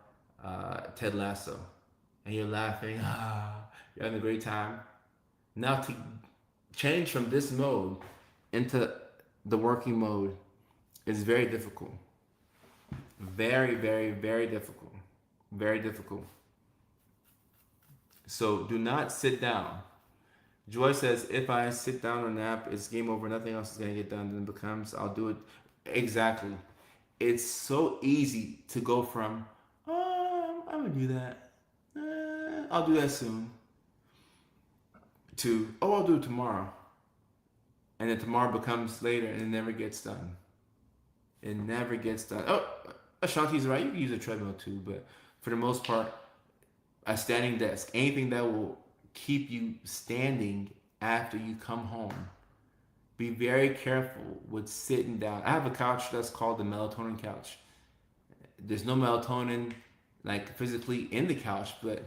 Ted Lasso, and you're laughing, you're having a great time. Now to change from this mode into the working mode is very difficult. Very, very, very difficult. Very difficult. So do not sit down. Joy says, if I sit down or nap, it's game over. Nothing else is going to get done. Then it becomes, I'll do it. Exactly. It's so easy to go from, I'm going to do that. I'll do that soon. To, I'll do it tomorrow. And then tomorrow becomes later and it never gets done. It never gets done. Oh, Ashanti's right. You can use a treadmill too, but for the most part, a standing desk, anything that will keep you standing after you come home. Be very careful with sitting down. I have a couch that's called the melatonin couch. There's no melatonin like physically in the couch, but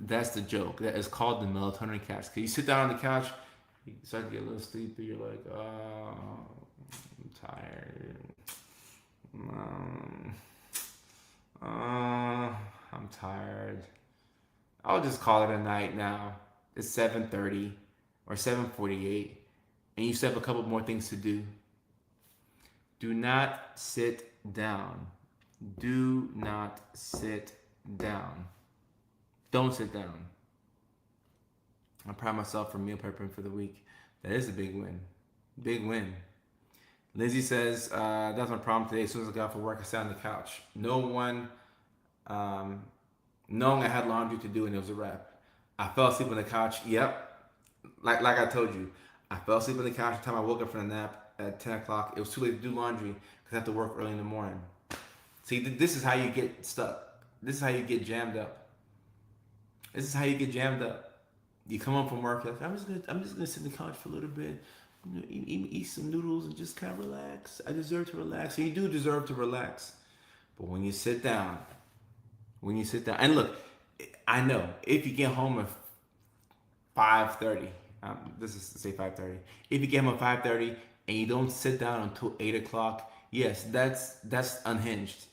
that's the joke. That is called the melatonin couch. Cause you sit down on the couch, you start to get a little sleepy. You're like, oh, I'm tired. I'm tired. I'll just call it a night now. It's 7:30 or 7:48, and you still have a couple more things to do. Do not sit down. Do not sit down. Don't sit down. I'm proud of myself for meal prepping for the week. That is a big win. Big win. Lizzie says, that's my problem today. As soon as I got off for work, I sat on the couch. No one, knowing I had laundry to do and it was a wrap. I fell asleep on the couch. Yep. Like I told you, I fell asleep on the couch the time I woke up from the nap at 10 o'clock. It was too late to do laundry because I have to work early in the morning. See, this is how you get stuck. This is how you get jammed up. This is how you get jammed up. You come home from work, you're like, I'm just gonna sit on the couch for a little bit. Eat some noodles and just kind of relax. I deserve to relax. And you do deserve to relax. But when you sit down, and look, I know if you get home 5:30. This is to say 5:30. If you get home at 5:30 and you don't sit down until 8 o'clock, yes, that's unhinged.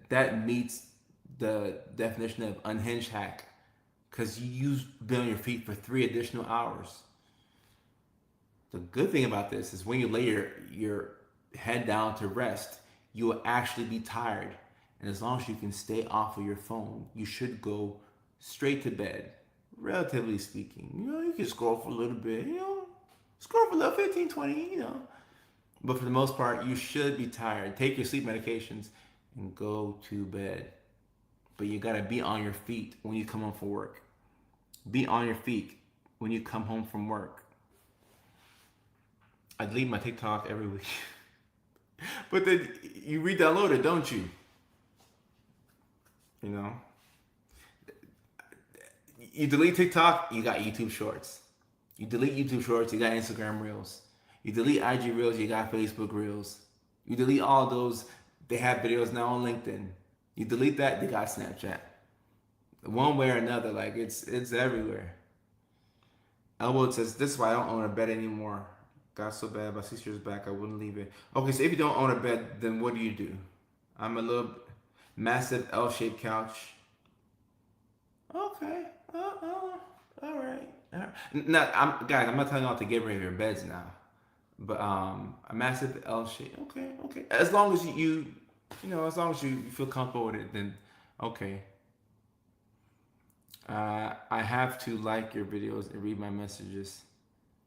That meets the definition of unhinged hack, because you've been on your feet for 3 additional hours. The good thing about this is when you lay your head down to rest, you will actually be tired. And as long as you can stay off of your phone, you should go straight to bed, relatively speaking. You can scroll for a little bit, scroll for a little 15, 20. But for the most part, you should be tired. Take your sleep medications and go to bed. But you gotta be on your feet when you come home from work. Be on your feet when you come home from work. I delete my TikTok every week. But then you re-download it, don't you? You delete TikTok, you got YouTube Shorts. You delete YouTube Shorts, you got Instagram Reels. You delete IG Reels, you got Facebook Reels. You delete all those, they have videos now on LinkedIn. You delete that, they got Snapchat. One way or another, like it's everywhere. Elwood says, this is why I don't own a bed anymore. Got so bad about 6 years back, I wouldn't leave it. Okay, so if you don't own a bed, then what do? I'm a little massive L-shaped couch. Okay. All right. Now, I'm not telling y'all to get rid of your beds now, but a massive L shape. Okay. As long as as long as you feel comfortable with it, then okay. I have to like your videos and read my messages.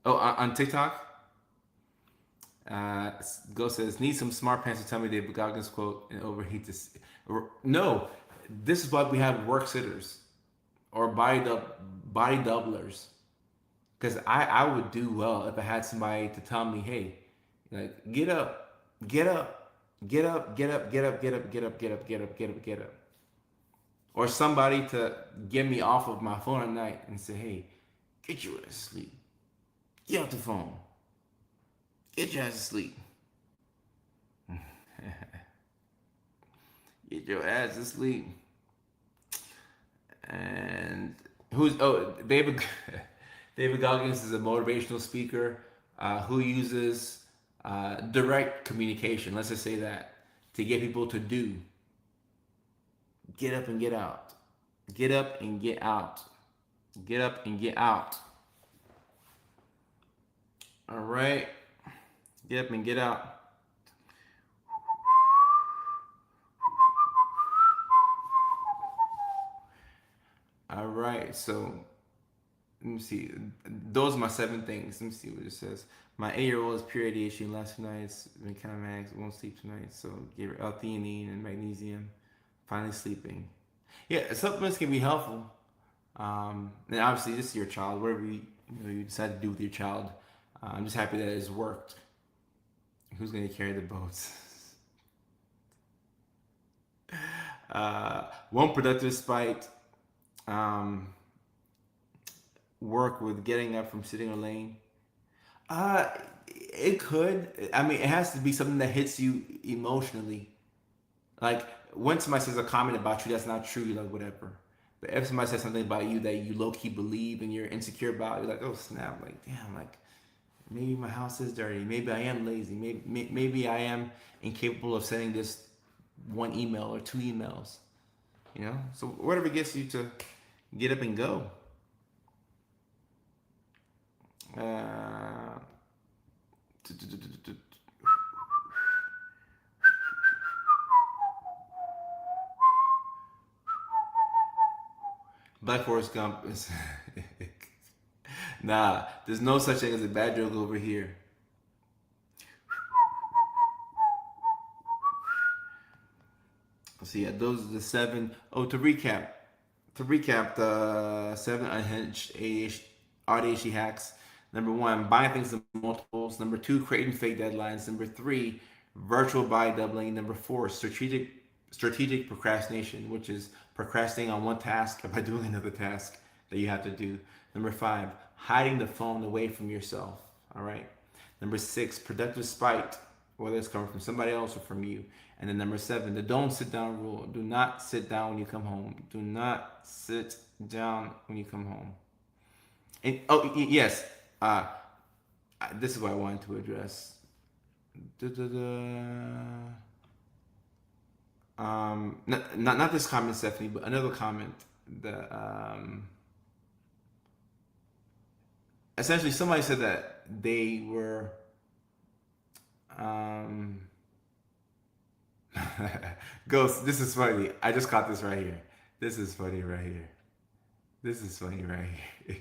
Oh, on TikTok. Go says, need some smart pants to tell me the Goggins quote and overheat this. No, this is why we have work sitters or body doublers. Because I would do well if I had somebody to tell me, hey, like, get up, get up, get up, get up, get up, get up, get up, get up, get up, get up, get up. Or somebody to get me off of my phone at night and say, hey, get your ass to sleep. Get off the phone. Get your ass to sleep. Get your ass to sleep. And David Goggins is a motivational speaker who uses direct communication, let's just say that, to get people to do. Get up and get out. Get up and get out. Get up and get out. All right. Get up and get out. All right. So let me see. Those are my 7 things. Let me see what it says. My 8-year-old is pure ADHD. Last 2 nights, been kind of max. Won't sleep tonight. So give her L-theanine and magnesium. Finally sleeping. Yeah, supplements can be helpful. And obviously, this is your child. Whatever you decide to do with your child, I'm just happy that it's worked. Who's gonna carry the boats? One productive spite. Work with getting up from sitting or laying. It could. I mean, it has to be something that hits you emotionally. Like when somebody says a comment about you that's not true, you're like, whatever. But if somebody says something about you that you low key believe and you're insecure about, you're like, oh snap! Like damn, like maybe my house is dirty. Maybe I am lazy. Maybe I am incapable of sending this 1 email or 2 emails. So whatever gets you to get up and go. Black Forest Gump is nah. There's no such thing as a bad joke over here. So yeah, those are the 7. Oh, to recap the 7 unhinged AuDHD hacks. Number 1, buying things in multiples. Number 2, creating fake deadlines. Number 3, virtual body doubling. Number 4, strategic procrastination, which is procrastinating on one task by doing another task that you have to do. Number 5, hiding the phone away from yourself. All right. Number 6, productive spite, whether it's coming from somebody else or from you. And then number 7, the don't sit down rule. Do not sit down when you come home. Do not sit down when you come home. And yes, this is what I wanted to address. Not this comment, Stephanie, but another comment that essentially somebody said that they were um, Ghost. This is funny. I just caught this right here. This is funny right here. This is funny right here.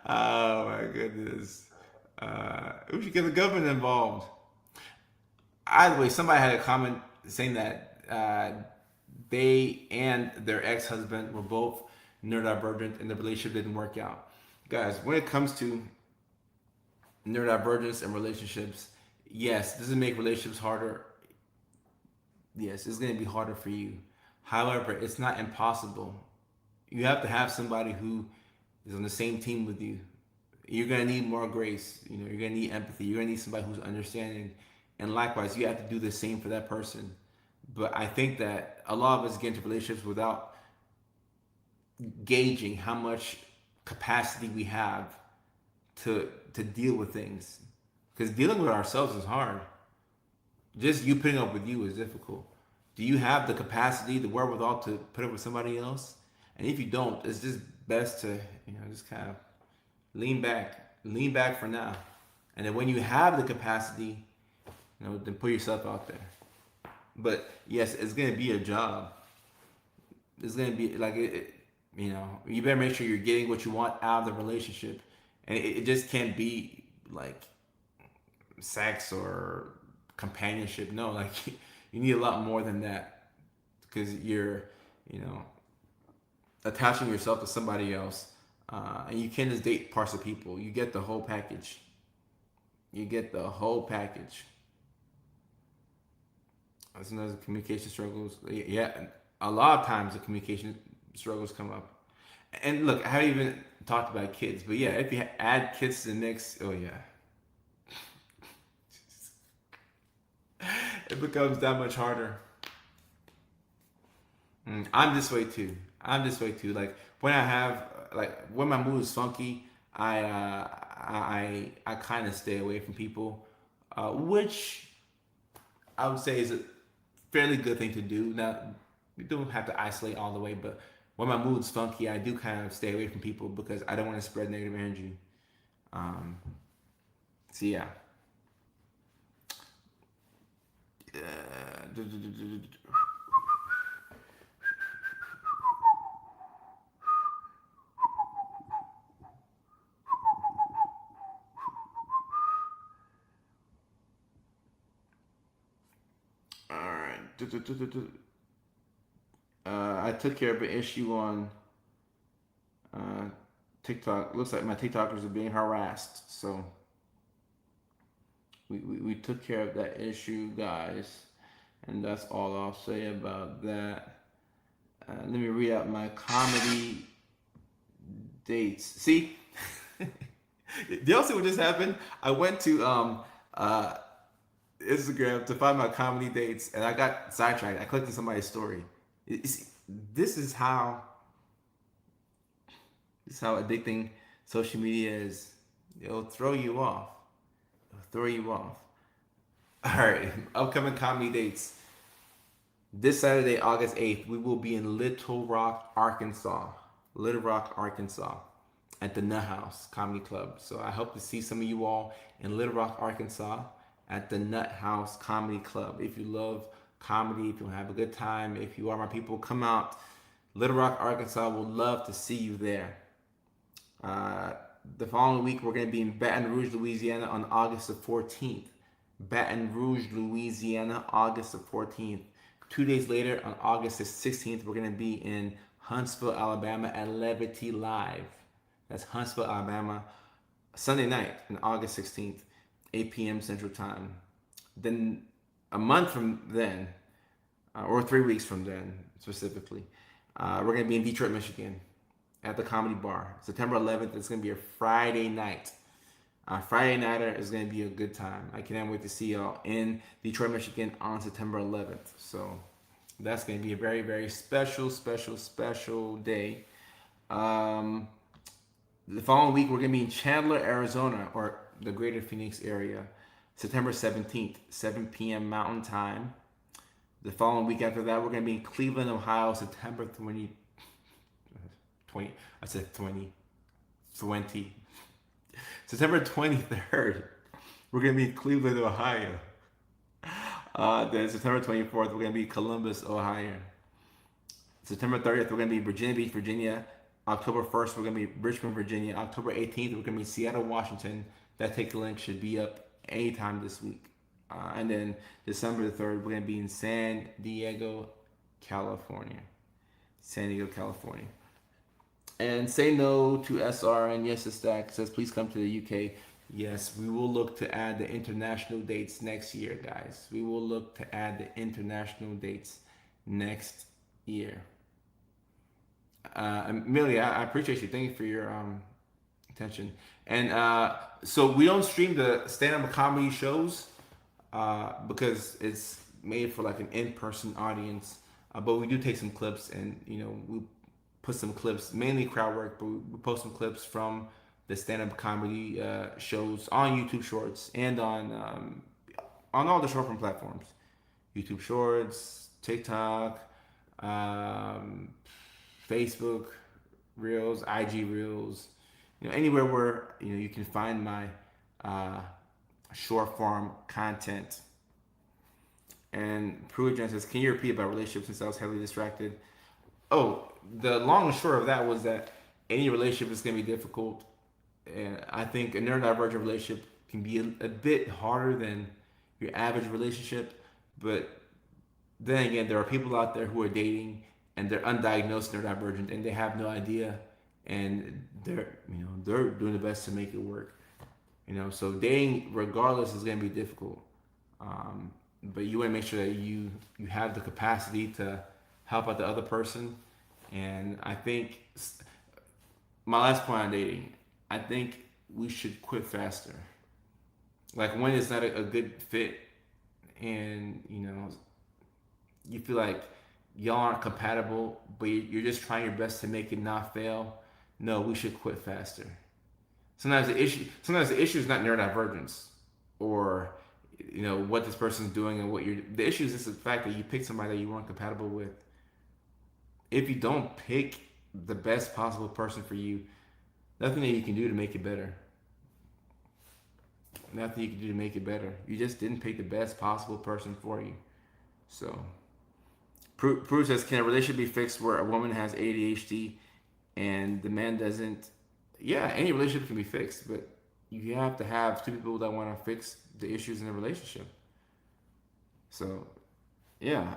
Oh my goodness. We should get the government involved. Either way, somebody had a comment saying that they and their ex-husband were both neurodivergent and the relationship didn't work out. Guys, when it comes to neurodivergence and relationships, yes, does it make relationships harder? Yes, it's going to be harder for you. However, it's not impossible. You have to have somebody who is on the same team with you. You're going to need more grace. You know, you're going to need empathy. You're going to need somebody who's understanding. And likewise, you have to do the same for that person. But I think that a lot of us get into relationships without gauging how much capacity we have to deal with things. Because dealing with ourselves is hard. Just you putting up with you is difficult. Do you have the capacity, the wherewithal to put up with somebody else? And if you don't, it's just best to, just kind of lean back for now. And then when you have the capacity, then put yourself out there. But yes, it's gonna be a job. It's gonna be like you better make sure you're getting what you want out of the relationship, and it just can't be like sex or companionship. No, like you need a lot more than that because you're, attaching yourself to somebody else, and you can't just date parts of people. You get the whole package. You get the whole package. That's another communication struggles. Yeah, a lot of times the communication struggles come up. And look, I haven't even talked about kids, but yeah, if you add kids to the mix, oh yeah, it becomes that much harder. I'm this way too. Like when my mood is funky, I kind of stay away from people, which I would say is a fairly good thing to do. Now, you don't have to isolate all the way, but when my mood's funky, I do kind of stay away from people because I don't want to spread negative energy. Um, so yeah. All right. I took care of an issue on uh, TikTok. Looks like my TikTokers are being harassed. So we took care of that issue, guys. And that's all I'll say about that. Let me read out my comedy dates. See? Do y'all see what just happened? I went to Instagram to find my comedy dates and I got sidetracked. I clicked on somebody's story. It's, this is how addicting social media is. It'll throw you off. All right, upcoming comedy dates. This Saturday, August 8th, we will be in Little Rock, Arkansas. At the Nut House Comedy Club. So I hope to see some of you all in Little Rock, Arkansas at the Nut House Comedy Club. If you love comedy, if you have a good time, if you are my people, come out. Little Rock, Arkansas, would love to see you there. The following week, we're going to be in Baton Rouge, Louisiana on August the 14th. Baton Rouge, Louisiana, August the 14th. 2 days later, on August the 16th, we're going to be in Huntsville, Alabama at Levity Live. That's Huntsville, Alabama, Sunday night on August 16th, 8 p.m. Central Time. Then a month from then, or 3 weeks from then specifically, we're going to be in Detroit, Michigan at the Comedy Bar. September 11th, it's going to be a Friday night. Friday nighter is going to be a good time. I cannot wait to see y'all in Detroit, Michigan on September 11th. So that's going to be a very, very special day. The following week, we're going to be in Chandler, Arizona, or the greater Phoenix area, September 17th, 7 p.m. Mountain Time. The following week after that, we're going to be in Cleveland, Ohio, September 20. I said 20. September 23rd, we're going to be in Cleveland, Ohio. Then September 24th, we're going to be Columbus, Ohio. September 30th, we're going to be Virginia Beach, Virginia. October 1st, we're going to be Richmond, Virginia. October 18th, we're going to be Seattle, Washington. That take link should be up anytime this week. And then December the 3rd, we're going to be in San Diego, California. San Diego, California. And say no to SR and yes to Stack says please come to the UK. Yes, we will look to add the international dates next year, guys. We will look to add the international dates next year. Millie, I appreciate you. Thank you for your attention. And so we don't stream the stand-up comedy shows because it's made for like an in-person audience. But we do take some clips, and we put some clips, mainly crowd work, but we post some clips from the stand-up comedy shows on YouTube Shorts and on all the short form platforms, YouTube Shorts, TikTok, Facebook Reels, IG Reels, anywhere where you can find my short form content. And Pruitt says, "Can you repeat about relationships since I was heavily distracted?" Oh, the long and short of that was that any relationship is going to be difficult. And I think a neurodivergent relationship can be a bit harder than your average relationship. But then again, there are people out there who are dating and they're undiagnosed neurodivergent and they have no idea, and they're doing the best to make it work. So dating regardless is going to be difficult. But you want to make sure that you have the capacity to help out the other person. And I think my last point on dating, I think we should quit faster. Like when it's not a good fit, and you feel like y'all aren't compatible, but you're just trying your best to make it not fail. No, we should quit faster. Sometimes the issue is not neurodivergence or what this person's doing and the issue is just the fact that you picked somebody that you weren't compatible with. If you don't pick the best possible person for you, nothing that you can do to make it better. Nothing you can do to make it better. You just didn't pick the best possible person for you. So, Prue says, "Can a relationship be fixed where a woman has ADHD and the man doesn't?" Yeah, any relationship can be fixed, but you have to have two people that want to fix the issues in the relationship. So, yeah.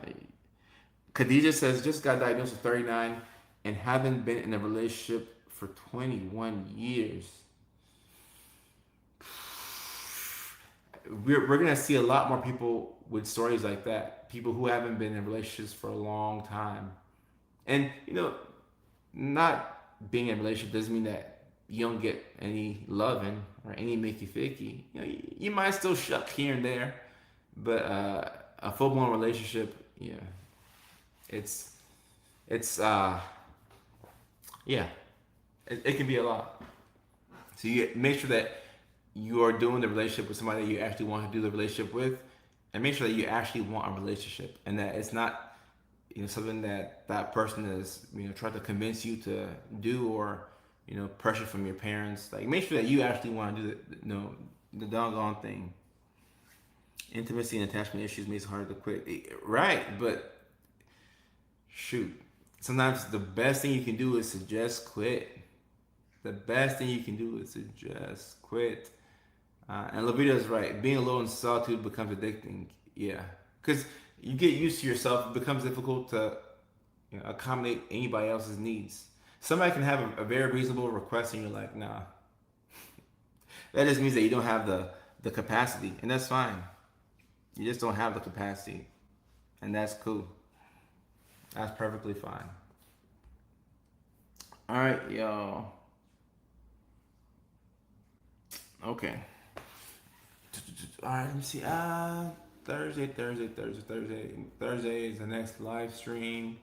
Khadija says, "Just got diagnosed at 39 and haven't been in a relationship for 21 years." We're going to see a lot more people with stories like that. People who haven't been in relationships for a long time. And, not being in a relationship doesn't mean that you don't get any loving or any makey-fakey. You might still shuck here and there. But a full-blown relationship, yeah. It can be a lot. So you make sure that you are doing the relationship with somebody that you actually want to do the relationship with, and make sure that you actually want a relationship, and that it's not something that person is trying to convince you to do, or pressure from your parents. Like, make sure that you actually want to do the doggone thing. Intimacy and attachment issues makes it hard to quit. Right, but shoot, sometimes the best thing you can do is to just quit. The best thing you can do is to just quit. And Lavita is right. Being alone in solitude becomes addicting. Yeah, because you get used to yourself. It becomes difficult to accommodate anybody else's needs. Somebody can have a very reasonable request, and you're like, nah. That just means that you don't have the capacity, and that's fine. You just don't have the capacity, and that's cool. That's perfectly fine. All right, y'all. Okay. All right, let me see. Thursday is the next live stream,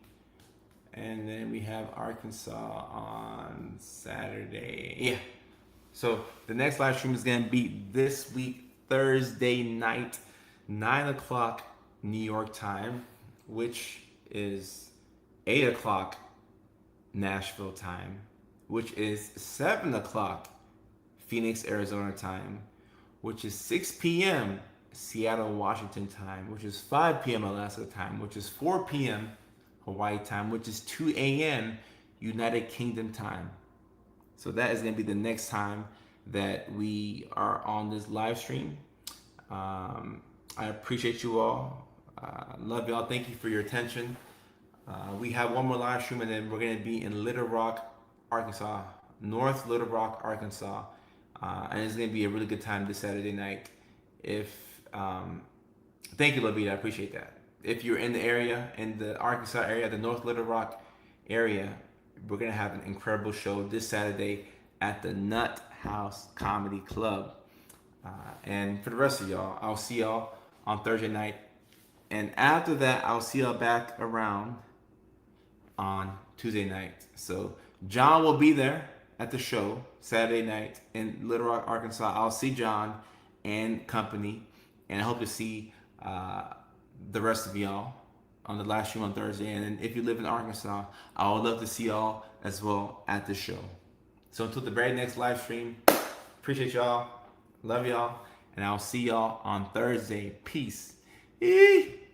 And then we have Arkansas on Saturday. Yeah. So the next live stream is going to be this week, Thursday night, 9 o'clock New York time, which is 8 o'clock Nashville time, which is 7 o'clock Phoenix, Arizona time, which is 6 p.m. Seattle, Washington time, which is 5 p.m. Alaska time, which is 4 p.m. Hawaii time, which is 2 a.m. United Kingdom time. So that is going to be the next time that we are on this live stream. I appreciate you all. Love y'all. Thank you for your attention. We have one more live stream, and then we're going to be in Little Rock, Arkansas, North Little Rock, Arkansas. And it's going to be a really good time this Saturday night. Thank you, Lavita. I appreciate that. If you're in the area, in the Arkansas area, the North Little Rock area, we're going to have an incredible show this Saturday at the Nut House Comedy Club. And for the rest of y'all, I'll see y'all on Thursday night. And after that, I'll see y'all back around on Tuesday night. So John will be there at the show Saturday night in Little Rock, Arkansas. I'll see John and company. And I hope to see the rest of y'all on the live stream on Thursday. And if you live in Arkansas, I would love to see y'all as well at the show. So until the very next live stream, appreciate y'all, love y'all, and I'll see y'all on Thursday. Peace. Eee.